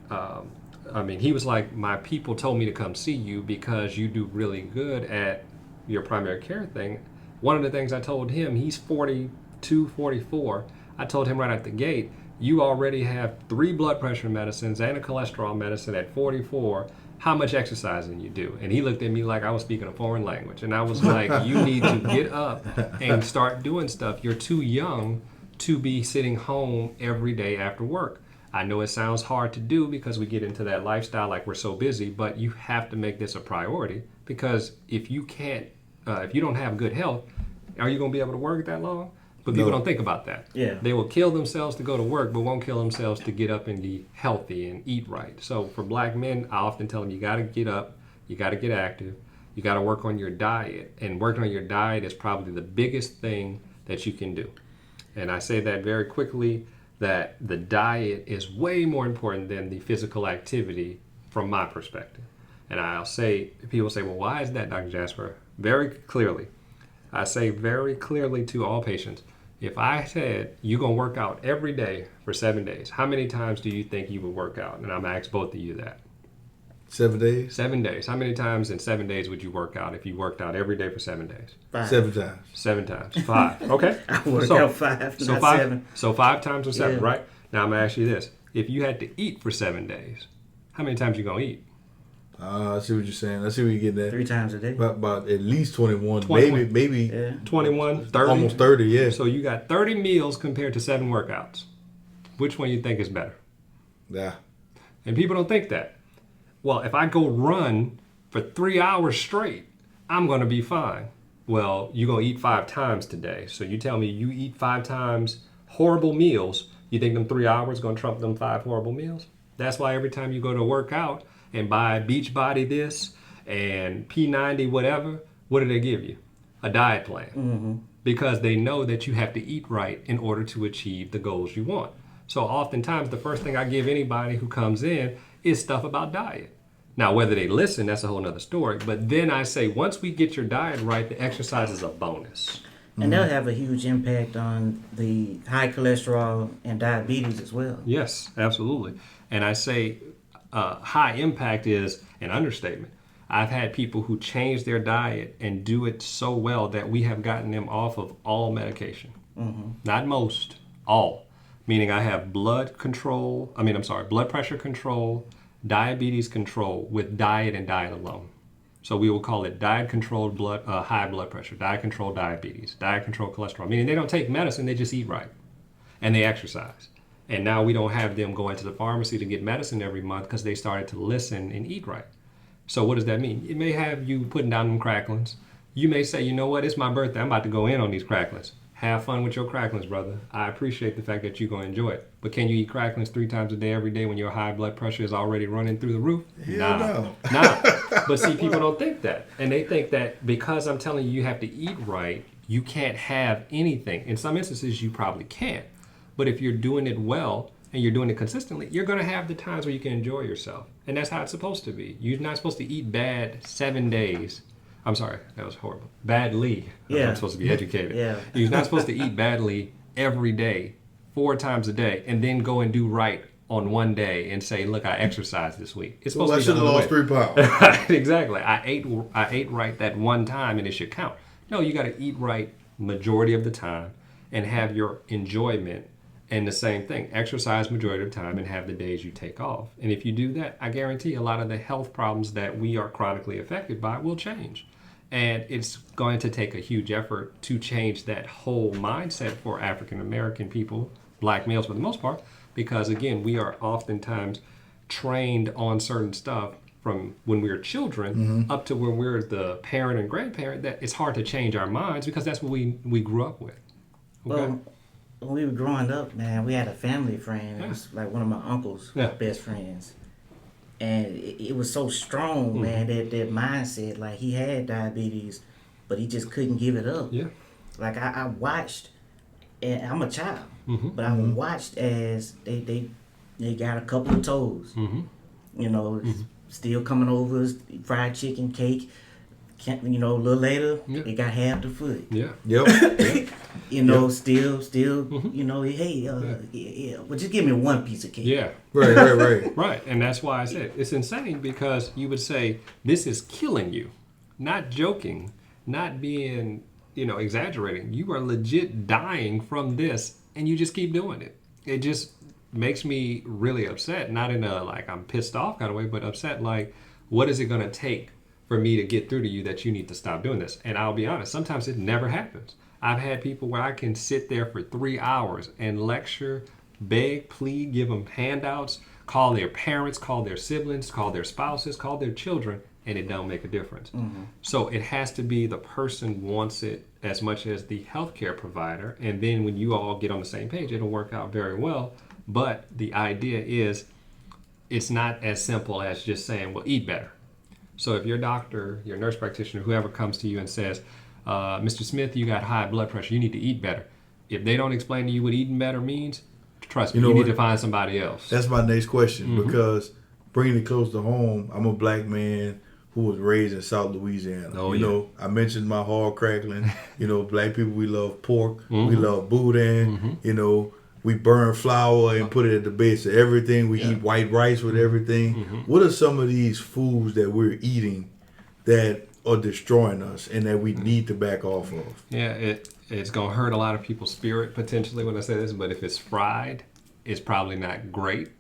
he was like, my people told me to come see you because you do really good at your primary care thing. One of the things I told him, he's 42, 44. I told him right out the gate, you already have 3 blood pressure medicines and a cholesterol medicine at 44. How much exercising you do? And he looked at me like I was speaking a foreign language. And I was like, you need to get up and start doing stuff. You're too young to be sitting home every day after work. I know it sounds hard to do because we get into that lifestyle like we're so busy, but you have to make this a priority, because if you don't have good health, are you going to be able to work that long? But people don't think about that. Yeah. They will kill themselves to go to work, but won't kill themselves to get up and be healthy and eat right. So for black men, I often tell them, you got to get up, you got to get active, you got to work on your diet. And working on your diet is probably the biggest thing that you can do. And I say that very quickly, that the diet is way more important than the physical activity from my perspective. And I'll say, people say, well, why is that, Dr. Jasper? Very clearly, I say very clearly to all patients, if I said you're going to work out every day for 7 days, how many times do you think you would work out? And I'm going to ask both of you that. 7 days? 7 days. How many times in 7 days would you work out if you worked out every day for 7 days? 5. 7 times. 7 times. 5. Okay. I work out 5, so not 5, 7. So 5 times or 7, Yeah. right? Now I'm going to ask you this. If you had to eat for 7 days, how many times you going to eat? I see what you're saying. I see what you're getting at. 3 times a day. About at least 21. 21. Maybe Yeah. 21, 30? almost 30, yeah. So you got 30 meals compared to 7 workouts. Which one you think is better? Yeah. And people don't think that. Well, if I go run for 3 hours straight, I'm going to be fine. Well, you're going to eat 5 times today. So you tell me you eat 5 times horrible meals, you think them 3 hours going to trump them 5 horrible meals? That's why every time you go to work out and buy Beachbody this and P90 whatever, what do they give you? A diet plan. Mm-hmm. Because they know that you have to eat right in order to achieve the goals you want. So oftentimes the first thing I give anybody who comes in is stuff about diet. Now, whether they listen, that's a whole nother story. But then I say, once we get your diet right, the exercise is a bonus. And they'll have a huge impact on the high cholesterol and diabetes as well. Yes, absolutely. And I say high impact is an understatement. I've had people who change their diet and do it so well that we have gotten them off of all medication. Mm-hmm. Not most, all. Meaning I have blood pressure control, diabetes control with diet and diet alone. So we will call it diet controlled high blood pressure, diet controlled diabetes, diet controlled cholesterol. Meaning they don't take medicine, they just eat right. And they exercise. And now we don't have them going to the pharmacy to get medicine every month because they started to listen and eat right. So what does that mean? It may have you putting down them cracklings. You may say, you know what, it's my birthday, I'm about to go in on these cracklings. Have fun with your cracklings, brother. I appreciate the fact that you're going to enjoy it. But can you eat cracklings 3 times a day every day when your high blood pressure is already running through the roof? No. But see, people don't think that. And they think that because I'm telling you have to eat right, you can't have anything. In some instances, you probably can't. But if you're doing it well and you're doing it consistently, you're going to have the times where you can enjoy yourself. And that's how it's supposed to be. You're not supposed to eat bad 7 days. I'm sorry, that was horrible. Badly. Yeah. I'm supposed to be educated. Yeah. You're not supposed to eat badly every day, 4 times a day, and then go and do right on one day and say, look, I exercised this week. It's supposed I to be should have the other lost way. 3 pounds. Exactly. I ate right that one time and it should count. No, you got to eat right majority of the time and have your enjoyment. And the same thing, exercise majority of the time and have the days you take off. And if you do that, I guarantee a lot of the health problems that we are chronically affected by will change. And it's going to take a huge effort to change that whole mindset for African American people, black males for the most part, because again, we are oftentimes trained on certain stuff from when we were children up to when we're the parent and grandparent that it's hard to change our minds because that's what we grew up with. Okay? Well, when we were growing up, man, we had a family friend. It was like one of my uncle's best friends. And it was so strong, man, that mindset. Like, he had diabetes, but he just couldn't give it up. Yeah. Like, I watched, and I'm a child, but I watched as they got a couple of toes. You know, still coming over, fried chicken, cake. You know, a little later, they got half the foot. Yeah. Yep. You know, still, you know, hey, well, just give me one piece of cake. Yeah. Right. Right. And that's why I said it's insane, because you would say this is killing you. Not joking, not being, exaggerating. You are legit dying from this, and you just keep doing it. It just makes me really upset. Not in a like I'm pissed off kind of way, but upset like, what is it going to take for me to get through to you that you need to stop doing this? And I'll be honest, sometimes it never happens. I've had people where I can sit there for 3 hours and lecture, beg, plead, give them handouts, call their parents, call their siblings, call their spouses, call their children, and it don't make a difference. So it has to be the person wants it as much as the healthcare provider. And then when you all get on the same page, it'll work out very well. But the idea is it's not as simple as just saying, well, eat better. So if your doctor, your nurse practitioner, whoever comes to you and says, Mr. Smith, you got high blood pressure, you need to eat better. If they don't explain to you what eating better means, trust me, you need to find somebody else. That's my next question, because bringing it close to home, I'm a black man who was raised in South Louisiana. You know, I mentioned my hog crackling. Black people, we love pork. We love boudin. We burn flour and put it at the base of everything. We eat white rice with everything. What are some of these foods that we're eating that are destroying us and that we need to back off of? Yeah, it's going to hurt a lot of people's spirit potentially when I say this, but if it's fried, it's probably not great.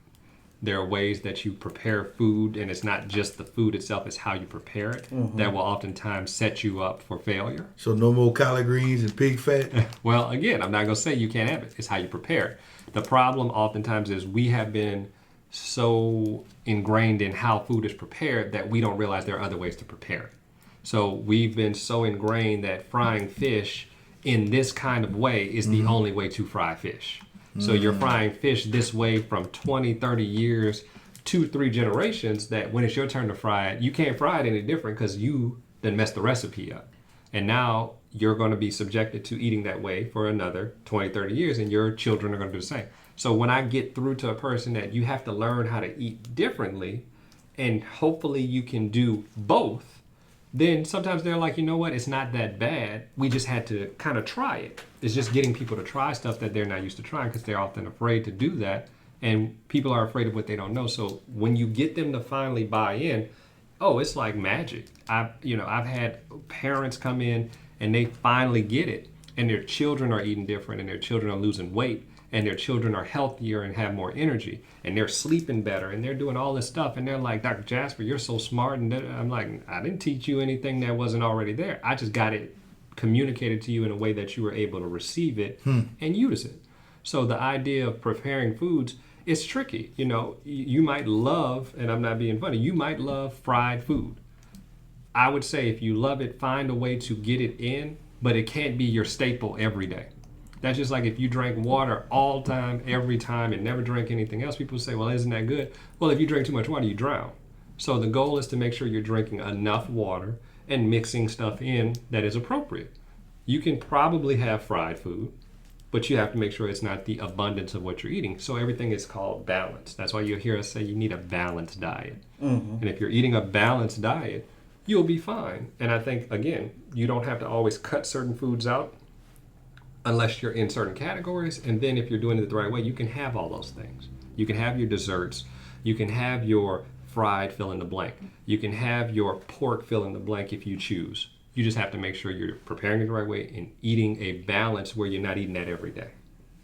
There are ways that you prepare food, and it's not just the food itself, it's how you prepare it, that will oftentimes set you up for failure. So no more collard greens and pig fat? Well, again, I'm not going to say you can't have it. It's how you prepare it. The problem oftentimes is we have been so ingrained in how food is prepared that we don't realize there are other ways to prepare it. So we've been so ingrained that frying fish in this kind of way is the only way to fry fish. So you're frying fish this way from 20, 30 years, 2-3 generations, that when it's your turn to fry it, you can't fry it any different because you then messed the recipe up. And now you're going to be subjected to eating that way for another 20, 30 years, and your children are going to do the same. So when I get through to a person that you have to learn how to eat differently, and hopefully you can do both, then sometimes they're like, you know what, it's not that bad. We just had to kind of try it. It's just getting people to try stuff that they're not used to trying because they're often afraid to do that. And people are afraid of what they don't know. So when you get them to finally buy in, it's like magic. I've had parents come in and they finally get it, and their children are eating different, and their children are losing weight, and their children are healthier and have more energy, and they're sleeping better, and they're doing all this stuff, and they're like, Dr. Jasper, you're so smart. And I'm like, I didn't teach you anything that wasn't already there. I just got it communicated to you in a way that you were able to receive it and use it. So the idea of preparing foods is tricky. You might love, and I'm not being funny, you might love fried food. I would say if you love it, find a way to get it in, but it can't be your staple every day. That's just like if you drank water all time, every time, and never drank anything else. People say, well, isn't that good? Well, if you drink too much water, you drown. So the goal is to make sure you're drinking enough water and mixing stuff in that is appropriate. You can probably have fried food, but you have to make sure it's not the abundance of what you're eating. So everything is called balance. That's why you'll hear us say you need a balanced diet. And if you're eating a balanced diet, you'll be fine. And I think, again, you don't have to always cut certain foods out unless you're in certain categories. And then if you're doing it the right way, you can have all those things. You can have your desserts. You can have your fried fill in the blank. You can have your pork fill in the blank if you choose. You just have to make sure you're preparing it the right way and eating a balance where you're not eating that every day.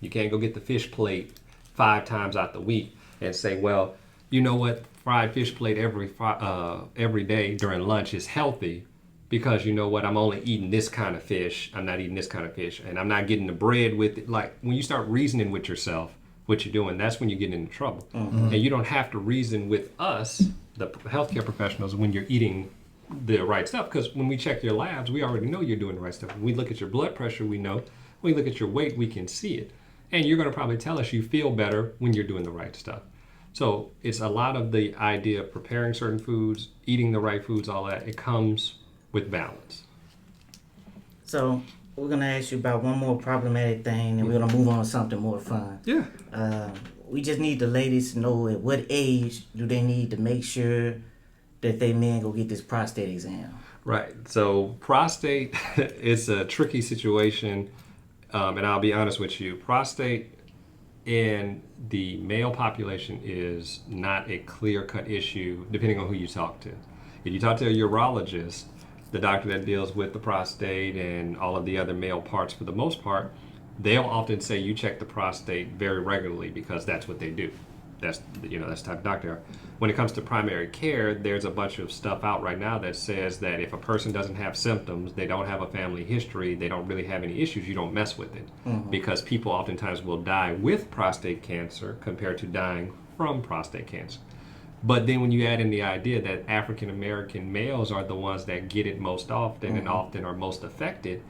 You can't go get the fish plate 5 times out the week and say, well, you know what, fried fish plate every day during lunch is healthy, because you know what, I'm only eating this kind of fish, I'm not eating this kind of fish, and I'm not getting the bread with it. Like when you start reasoning with yourself what you're doing, that's when you get into trouble. And you don't have to reason with us, the healthcare professionals, when you're eating the right stuff, because when we check your labs, we already know you're doing the right stuff. When we look at your blood pressure, we know. When we look at your weight, we can see it. And you're going to probably tell us you feel better when you're doing the right stuff. So it's a lot of the idea of preparing certain foods, eating the right foods, all that. It comes with balance. So we're going to ask you about one more problematic thing, and we're going to move on to something more fun. Yeah. we just need the ladies to know at what age do they need to make sure that they men go get this prostate exam. Right. So prostate is a tricky situation, and I'll be honest with you. Prostate in the male population is not a clear-cut issue, depending on who you talk to. If you talk to a urologist, the doctor that deals with the prostate and all of the other male parts, for the most part, they'll often say you check the prostate very regularly because that's what they do. That's the type of doctor they are. When it comes to primary care, there's a bunch of stuff out right now that says that if a person doesn't have symptoms, they don't have a family history, they don't really have any issues, you don't mess with it. Because people oftentimes will die with prostate cancer compared to dying from prostate cancer. But then when you add in the idea that African American males are the ones that get it most often and often are most affected,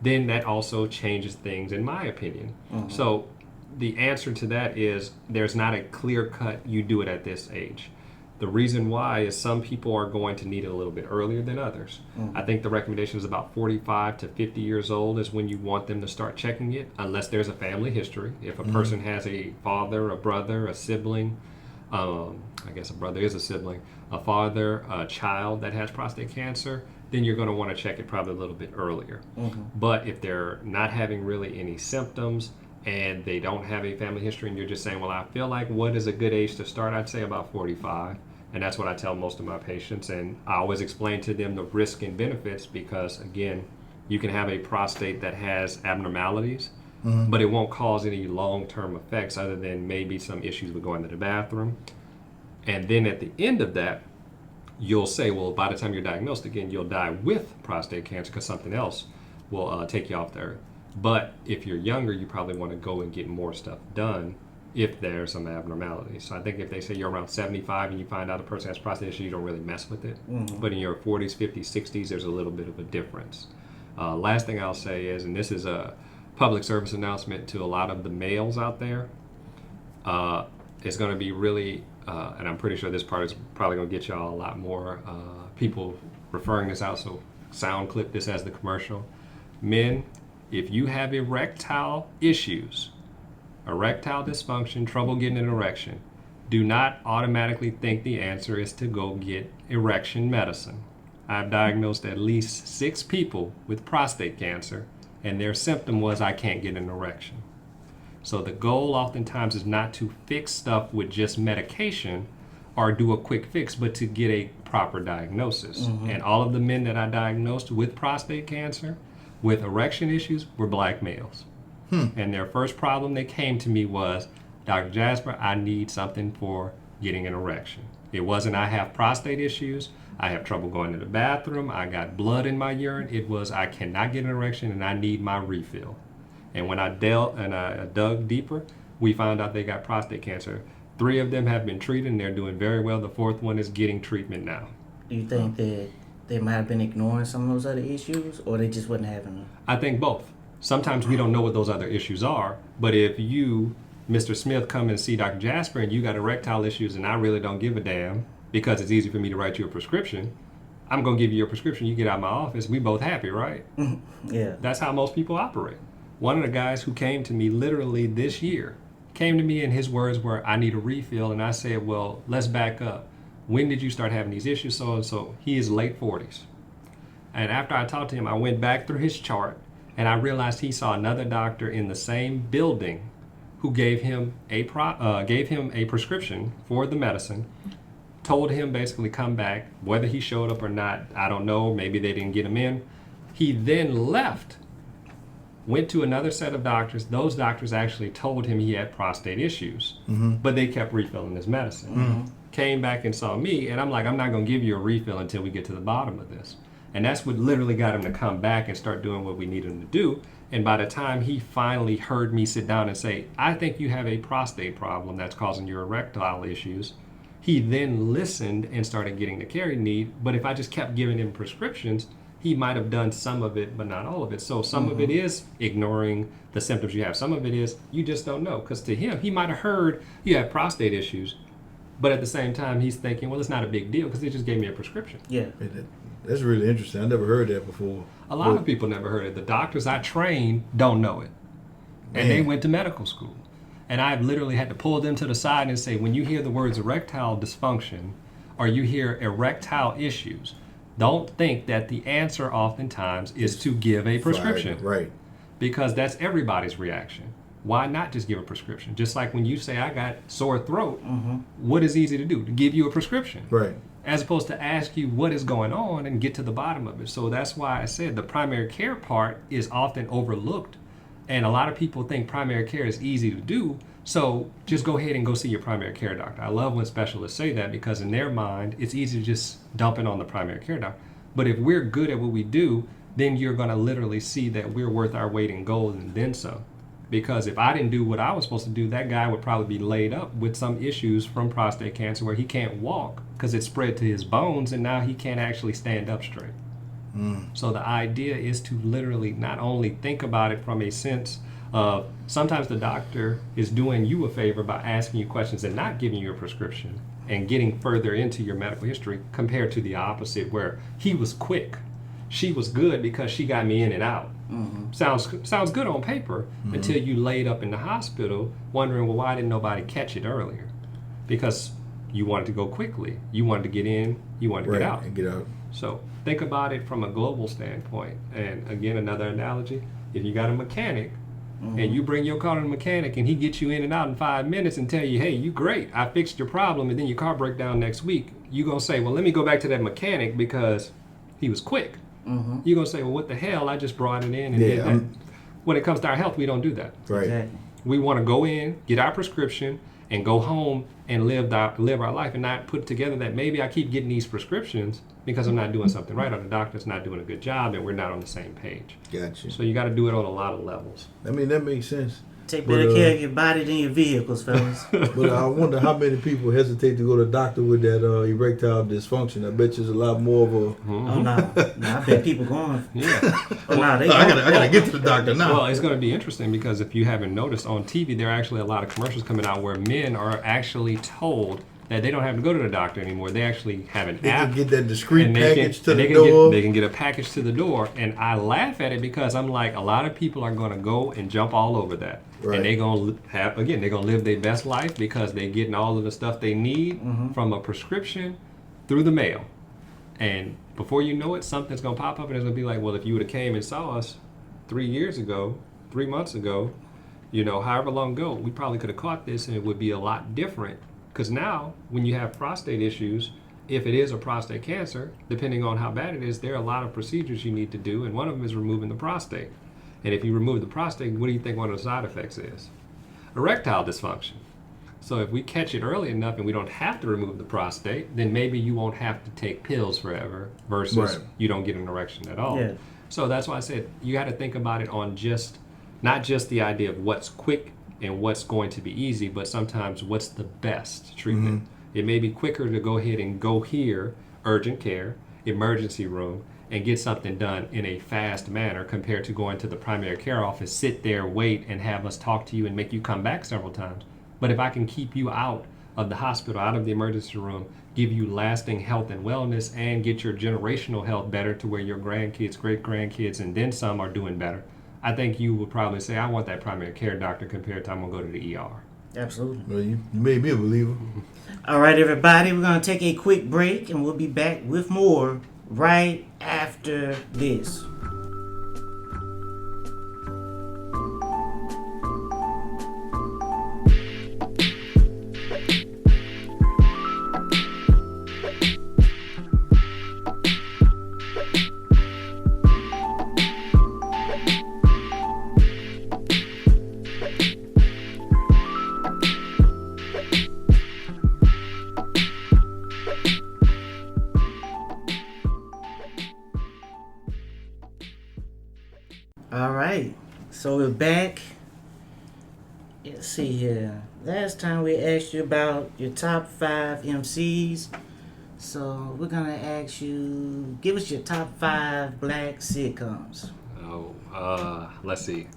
then that also changes things, in my opinion. So the answer to that is there's not a clear cut, you do it at this age. The reason why is some people are going to need it a little bit earlier than others. I think the recommendation is about 45 to 50 years old is when you want them to start checking it, unless there's a family history. If a person has a father, a brother, a sibling, I guess a brother is a sibling, a father, a child that has prostate cancer, then you're going to want to check it probably a little bit earlier. But if they're not having really any symptoms and they don't have a family history and you're just saying, well, I feel like what is a good age to start? I'd say about 45. And that's what I tell most of my patients. And I always explain to them the risk and benefits because, again, you can have a prostate that has abnormalities, but it won't cause any long-term effects other than maybe some issues with going to the bathroom. And then at the end of that, you'll say, well, by the time you're diagnosed again, you'll die with prostate cancer because something else will take you off the earth. But if you're younger, you probably want to go and get more stuff done if there's some abnormalities. So I think if they say you're around 75 and you find out a person has prostate issue, you don't really mess with it. But in your 40s, 50s, 60s, there's a little bit of a difference. Last thing I'll say is, and this is a public service announcement to a lot of the males out there, it's going to be really, and I'm pretty sure this part is probably going to get y'all a lot more people referring this out, so sound clip this as the commercial. Men, if you have erectile issues, erectile dysfunction, trouble getting an erection, do not automatically think the answer is to go get erection medicine. I've diagnosed at least 6 people with prostate cancer, and their symptom was I can't get an erection. So the goal oftentimes is not to fix stuff with just medication or do a quick fix, but to get a proper diagnosis. And all of the men that I diagnosed with prostate cancer, with erection issues, were black males. And their first problem they came to me was, Dr. Jasper, I need something for getting an erection. It wasn't I have prostate issues, I have trouble going to the bathroom, I got blood in my urine. It was I cannot get an erection and I need my refill. And when I dug deeper, we found out they got prostate cancer. 3 of them have been treated and they're doing very well. The 4th one is getting treatment now. Do you think that they might have been ignoring some of those other issues, or they just wasn't having them? I think both. Sometimes we don't know what those other issues are, but if you, Mr. Smith, come and see Dr. Jasper and you got erectile issues and I really don't give a damn because it's easy for me to write you a prescription, I'm going to give you your prescription, you get out of my office, we both happy, right? Yeah. That's how most people operate. One of the guys who came to me literally this year came to me and his words were, I need a refill, and I said, well, let's back up. When did you start having these issues? So and so. He is late 40s. And after I talked to him, I went back through his chart and I realized he saw another doctor in the same building who gave him a prescription for the medicine, told him basically come back, whether he showed up or not, I don't know, maybe they didn't get him in. He then left, went to another set of doctors. Those doctors actually told him he had prostate issues, but they kept refilling his medicine. Came back and saw me, and I'm like, I'm not going to give you a refill until we get to the bottom of this. And that's what literally got him to come back and start doing what we needed him to do. And by the time he finally heard me sit down and say, I think you have a prostate problem that's causing your erectile issues, he then listened and started getting the care he needed. But if I just kept giving him prescriptions, he might have done some of it, but not all of it. So some of it is ignoring the symptoms you have. Some of it is you just don't know. Because to him, he might have heard you have prostate issues, but at the same time, he's thinking, well, it's not a big deal because they just gave me a prescription. Yeah. That's really interesting. I never heard that before. A lot of people never heard it. The doctors I trained don't know it. And they went to medical school. And I've literally had to pull them to the side and say, when you hear the words erectile dysfunction or you hear erectile issues, don't think that the answer oftentimes is to give a prescription. Right. Because that's everybody's reaction. Why not just give a prescription? Just like when you say, I got sore throat, what is easy to do? To give you a prescription. Right. As opposed to ask you what is going on and get to the bottom of it. So that's why I said the primary care part is often overlooked. And a lot of people think primary care is easy to do. So just go ahead and go see your primary care doctor. I love when specialists say that because in their mind, it's easy to just dump it on the primary care doctor. But if we're good at what we do, then you're going to literally see that we're worth our weight in gold and then some. Because if I didn't do what I was supposed to do, that guy would probably be laid up with some issues from prostate cancer where he can't walk because it spread to his bones and now he can't actually stand up straight. So the idea is to literally not only think about it from a sense of sometimes the doctor is doing you a favor by asking you questions and not giving you a prescription and getting further into your medical history compared to the opposite where he was quick. She was good because she got me in and out. Sounds good on paper until you laid up in the hospital wondering, well, why didn't nobody catch it earlier? Because you wanted to go quickly. You wanted to get in, you wanted to get out. And get out. So think about it from a global standpoint. And again, another analogy, if you got a mechanic and you bring your car to the mechanic and he gets you in and out in 5 minutes and tell you, hey, you great, I fixed your problem, and then your car break down next week, you're going to say, well, let me go back to that mechanic because he was quick. You're going to say, well, what the hell? I just brought it in and did that. When it comes to our health, we don't do that. Right. Exactly. We want to go in, get our prescription, and go home and live our life and not put together that maybe I keep getting these prescriptions because I'm not doing something right or the doctor's not doing a good job and we're not on the same page. Gotcha. So you got to do it on a lot of levels. I mean, that makes sense. Take better care of your body than your vehicles, fellas. But I wonder how many people hesitate to go to the doctor with that erectile dysfunction. I bet you there's a lot more of a... Oh, no. I bet people going. Yeah. Oh, no, they I gotta get to the doctor now. Well, it's going to be interesting because if you haven't noticed on TV, there are actually a lot of commercials coming out where men are actually told that they don't have to go to the doctor anymore. They actually have an They app. can get that discreet and package to the door. They can get a package to the door. And I laugh at it because I'm like, a lot of people are going to go and jump all over that. Right. And they're going to live their best life because they're getting all of the stuff they need from a prescription through the mail. And before you know it, something's going to pop up and it's going to be like, well, if you would have came and saw us 3 months ago, however long ago, we probably could have caught this and it would be a lot different. Because now, when you have prostate issues, if it is a prostate cancer, depending on how bad it is, there are a lot of procedures you need to do, and one of them is removing the prostate. And if you remove the prostate, what do you think one of the side effects is? Erectile dysfunction. So if we catch it early enough and we don't have to remove the prostate, then maybe you won't have to take pills forever versus you don't get an erection at all. Yeah. So that's why I said you got to think about it on not just the idea of what's quick and what's going to be easy, but sometimes what's the best treatment. It may be quicker to go ahead and go here, urgent care, emergency room, and get something done in a fast manner compared to going to the primary care office, sit there, wait, and have us talk to you and make you come back several times. But if I can keep you out of the hospital, out of the emergency room, give you lasting health and wellness, and get your generational health better to where your grandkids, great-grandkids, and then some are doing better, I think you would probably say, I want that primary care doctor compared to I'm going to go to the ER. Absolutely. Well, you made me a believer. All right, everybody, we're going to take a quick break and we'll be back with more right after this. All right, so we're back. Let's see here. Last time we asked you about your top 5 MCs. So we're gonna ask you, give us your top 5 black sitcoms. Let's see.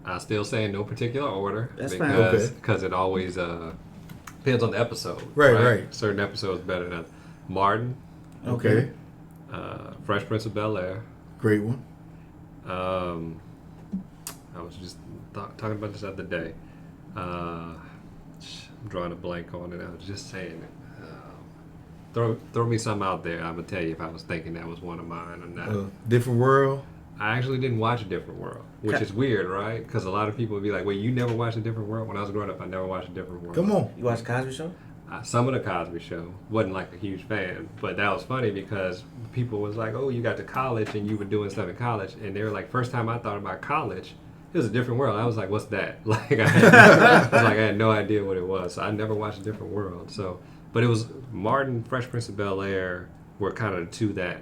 I still say in no particular order. That's fine. Okay. Because it always depends on the episode. Right. Certain episodes better than others. Martin. Okay. Fresh Prince of Bel-Air. Great one. I was just talking about this the other day. I'm drawing a blank on it. I was just saying it. Throw me something out there. I'm gonna tell you if I was thinking that was one of mine or not. Different World. I actually didn't watch A Different World, which is weird, right? Because a lot of people would be like, "Wait, you never watched A Different World?" When I was growing up, I never watched A Different World. Come on. You watch Cosby Show? Some of the Cosby Show. Wasn't like a huge fan, but that was funny because people was like, "Oh, you got to college and you were doing stuff in college," and they were like, "First time I thought about college, it was A Different World." I was like, "What's that?" Like I had no idea what it was. So I never watched A Different World. So, but it was Martin, Fresh Prince of Bel-Air were kind of the two that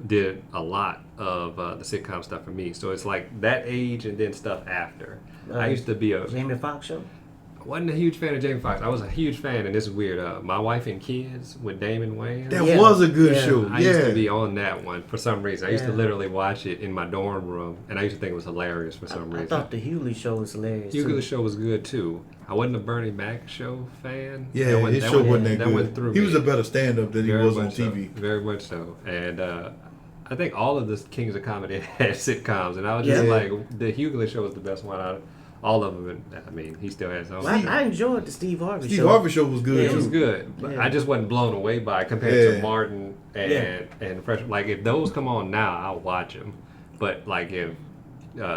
did a lot of the sitcom stuff for me. So it's like that age and then stuff after. I used to be Jamie Foxx show? wasn't a huge fan of Jamie Foxx. I was a huge fan, and this is weird. My Wife and Kids with Damon Wayans. That was a good show. I used to be on that one for some reason. I used to literally watch it in my dorm room, and I used to think it was hilarious for some reason. I thought the Hughley show was hilarious. Hughley show was good too. I wasn't a Bernie Mac show fan. Yeah, his show wasn't that good. Went through he me. was a better stand-up than he was on TV. Very much so. And I think all of the Kings of Comedy had sitcoms, and I was just like, the Hughley show was the best one out of all of them. I mean, he still has some. Well, I enjoyed the Steve Harvey show. Steve Harvey show was good. It was good, but I just wasn't blown away by it compared to Martin and Fresh. Like if those come on now, I'll watch them. But like if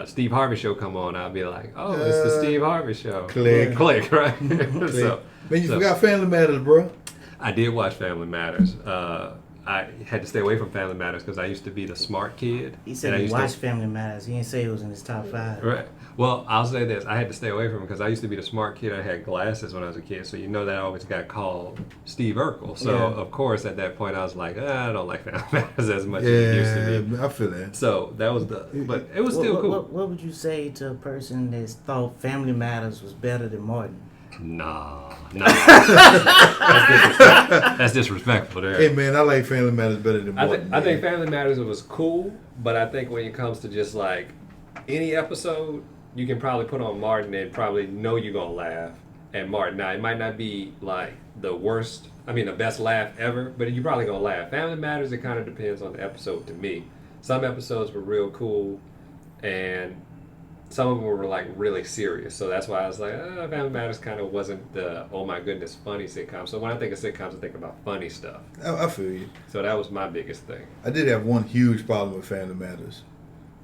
Steve Harvey show come on, I'll be like, oh, it's the Steve Harvey show. Click, right? Click. So, man, you forgot Family Matters, bro. I did watch Family Matters. I had to stay away from Family Matters because I used to be the smart kid. He said he watched Family Matters. He didn't say it was in his top 5. Right. Well, I'll say this. I had to stay away from it because I used to be the smart kid. I had glasses when I was a kid. So you know that I always got called Steve Urkel. So, of course, at that point, I was like, I don't like Family Matters as much as it used to be. I feel that. So that was but it was still cool. What would you say to a person that thought Family Matters was better than Martin? Nah. That's disrespectful there. Hey man, I like Family Matters better than Martin. I think Family Matters was cool, but I think when it comes to just like any episode, you can probably put on Martin and probably know you're gonna laugh at Martin. Now it might not be like the best laugh ever, but you're probably gonna laugh. Family Matters, it kind of depends on the episode to me. Some episodes were real cool, and some of them were like really serious, so that's why I was like, Family Matters kind of wasn't the oh my goodness funny sitcom. So when I think of sitcoms, I think about funny stuff. I feel you. So that was my biggest thing. I did have one huge problem with Family Matters.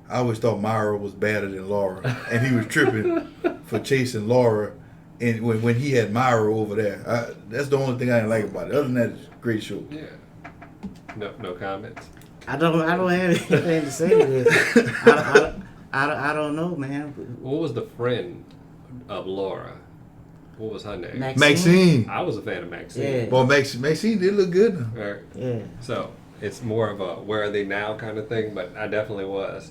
I always thought Myra was better than Laura, and he was tripping for chasing Laura, and when he had Myra over there. That's the only thing I didn't like about it. Other than that, it's a great show. Yeah. No comments. I don't have anything to say to this. I don't know, man. What was the friend of Laura? What was her name? Maxine. I was a fan of Maxine. Yeah. Well, Maxine did look good now. Right. Yeah. So it's more of a where are they now kind of thing, but I definitely was.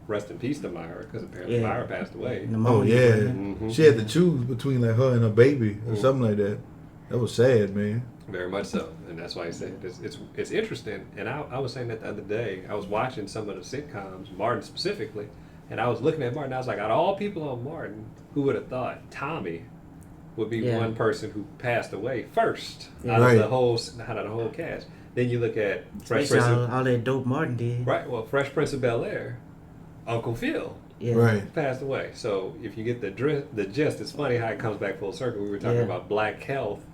Rest in peace to Myra, because apparently Myra passed away. Oh yeah, she had to choose between like her and her baby or something like that. That was sad, man. Very much so, and that's why I said it's interesting. And I was saying that the other day. I was watching some of the sitcoms, Martin specifically, and I was looking at Martin. I was like, out of all people on Martin, who would have thought Tommy would be one person who passed away first out of the whole cast? Then you look at Fresh Prince of all that dope Martin did. Right. Well, Fresh Prince of Bel-Air, Uncle Phil. Yeah. Passed away. So if you get the gist, it's funny how it comes back full circle. We were talking about black health,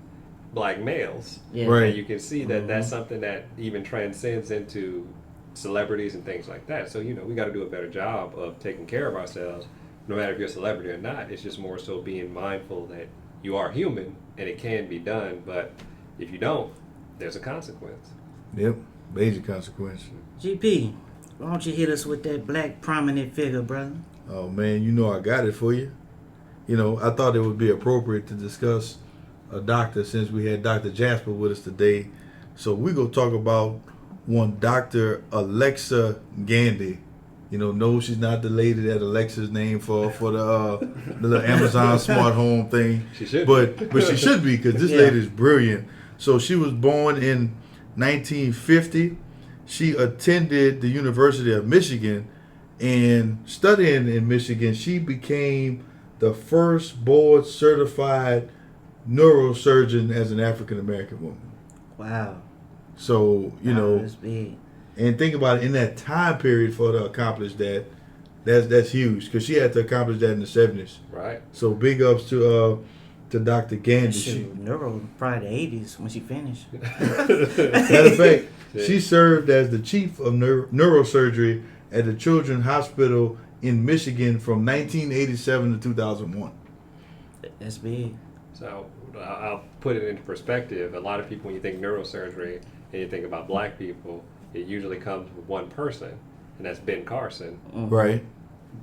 black males. Yeah. Right. And you can see that that's something that even transcends into celebrities and things like that. So, we got to do a better job of taking care of ourselves, no matter if you're a celebrity or not. It's just more so being mindful that you are human and it can be done. But if you don't, there's a consequence. Yep. Major consequence. GP, why don't you hit us with that black prominent figure, brother? Oh man, I got it for you. I thought it would be appropriate to discuss a doctor since we had Dr. Jasper with us today. So we're going to talk about one Dr. Alexa Gandhi. No, she's not the lady that Alexa's named for the little Amazon smart home thing. She should but she should be, because this lady is brilliant. So she was born in 1950. She attended the University of Michigan, and studying in Michigan, she became the first board certified neurosurgeon as an African American woman. Wow. So, that's big. and think about it, in that time period for her to accomplish that, That's huge because she had to accomplish that in the 70s. Right. So big ups to Dr. Gandy. Shoot, neuro probably the 80s when she finished. Matter of fact, she served as the chief of neurosurgery at the Children's Hospital in Michigan from 1987 to 2001. That's big. So I'll put it into perspective. A lot of people, when you think neurosurgery and you think about black people, it usually comes with one person, and that's Ben Carson. Right.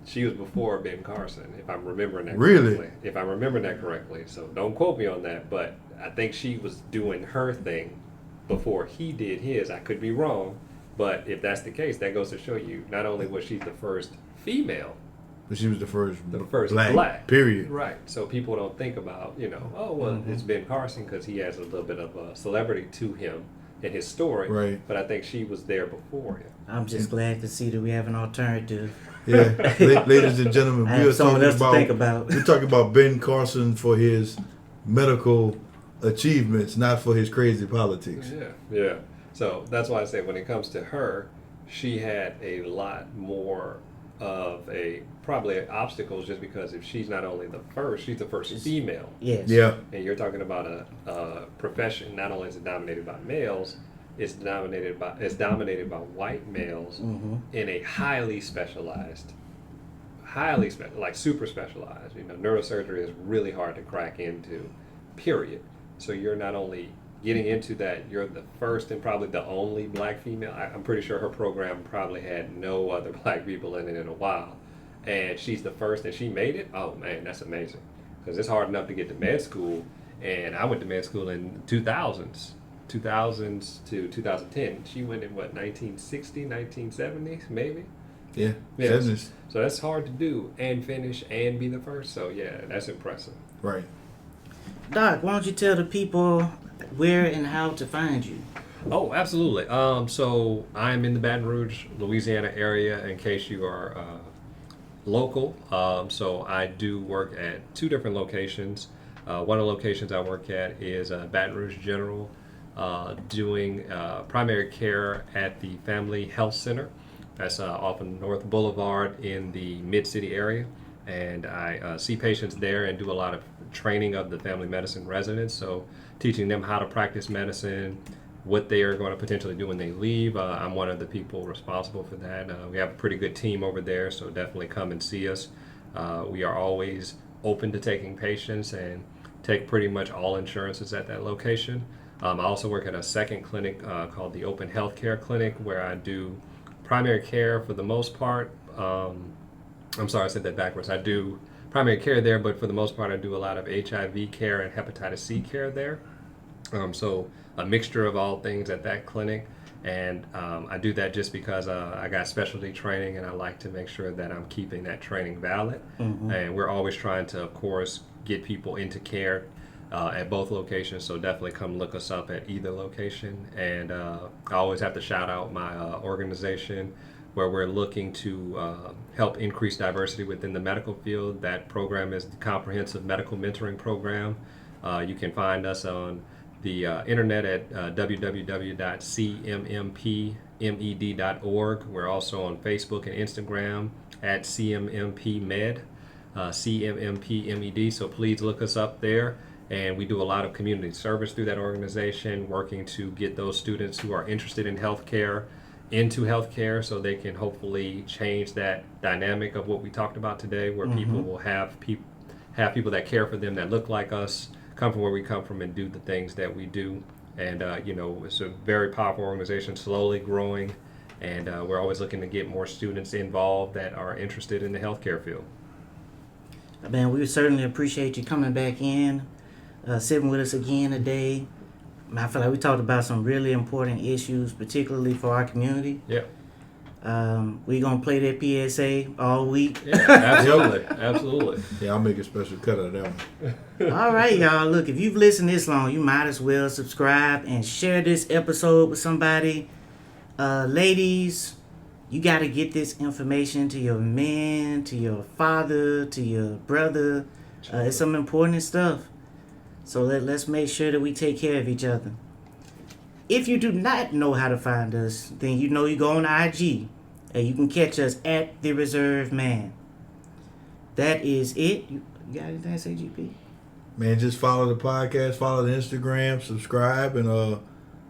She was before Ben Carson, if I'm remembering that Really? correctly. If I'm remembering that correctly. So don't quote me on that, but I think she was doing her thing before he did his. I could be wrong, but if that's the case, that goes to show you not only was she the first female, But she was the first black. Period. Right. So people don't think about, oh, well, it's Ben Carson because he has a little bit of a celebrity to him in his story. Right. But I think she was there before him. I'm just glad to see that we have an alternative. Yeah. Ladies and gentlemen, I we are have someone talking else to think about. We're talking about Ben Carson for his medical achievements, not for his crazy politics. Yeah. So that's why I say when it comes to her, she had a lot more of probably obstacles just because if she's not only the first, she's the first female. Yes. Yeah. And you're talking about a profession, not only is it dominated by males, it's dominated by white males in a highly specialized, like super specialized. Neurosurgery is really hard to crack into, period. So you're not only getting into that, you're the first and probably the only black female. I'm pretty sure her program probably had no other black people in it in a while. And she's the first and she made it. Oh man, that's amazing. Because it's hard enough to get to med school. And I went to med school in 2000s to 2010. She went in 1960, 1970s, maybe? Yeah. Yes. 70s. So that's hard to do and finish and be the first. So yeah, that's impressive. Right. Doc, why don't you tell the people where and how to find you? Oh, absolutely. So I'm in the Baton Rouge, Louisiana area in case you are local. So I do work at two different locations. One of the locations I work at is Baton Rouge General, doing primary care at the Family Health Center. That's off of North Boulevard in the Mid-City area. And I see patients there and do a lot of training of the family medicine residents. So teaching them how to practice medicine, what they are going to potentially do when they leave. I'm one of the people responsible for that. We have a pretty good team over there, so definitely come and see us. We are always open to taking patients and take pretty much all insurances at that location. I also work at a second clinic called the Open Healthcare Clinic, where I do primary care for the most part. I'm sorry, I said that backwards. I do primary care there, but for the most part, I do a lot of HIV care and hepatitis C care there. So a mixture of all things at that clinic. And I do that just because I got specialty training and I like to make sure that I'm keeping that training valid. And we're always trying to, of course, get people into care at both locations. So definitely come look us up at either location. And I always have to shout out my organization, where we're looking to help increase diversity within the medical field. That program is the Comprehensive Medical Mentoring Program. You can find us on the internet at www.cmmppmed.org. We're also on Facebook and Instagram at CMMPmed, CMMPmed. So please look us up there. And we do a lot of community service through that organization, working to get those students who are interested in healthcare into healthcare so they can hopefully change that dynamic of what we talked about today, where people will have people that care for them, that look like us, come from where we come from, and do the things that we do. And it's a very powerful organization, slowly growing, and we're always looking to get more students involved that are interested in the healthcare field. Man, we certainly appreciate you coming back in, sitting with us again today. I feel like we talked about some really important issues, particularly for our community. Yeah. We're going to play that PSA all week. Yeah, absolutely. Absolutely. Yeah, I'll make a special cut of that one. All right, y'all. Look, if you've listened this long, you might as well subscribe and share this episode with somebody. Ladies, you got to get this information to your man, to your father, to your brother. It's some important stuff. So let's make sure that we take care of each other. If you do not know how to find us, then you go on IG And you can catch us at The Reserve Man. That is it. You got anything to say, GP? Man, just follow the podcast, follow the Instagram, subscribe, and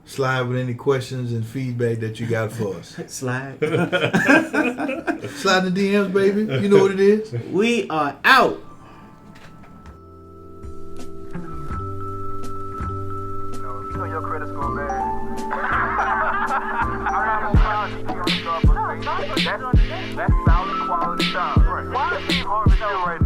slide with any questions and feedback that you got for us. Slide. Slide in the DMs, baby. You know what it is. We are out. You know your credit score, man. I'm not gonna proud you on the star, but that's solid quality time. Why is Steve Harvey still right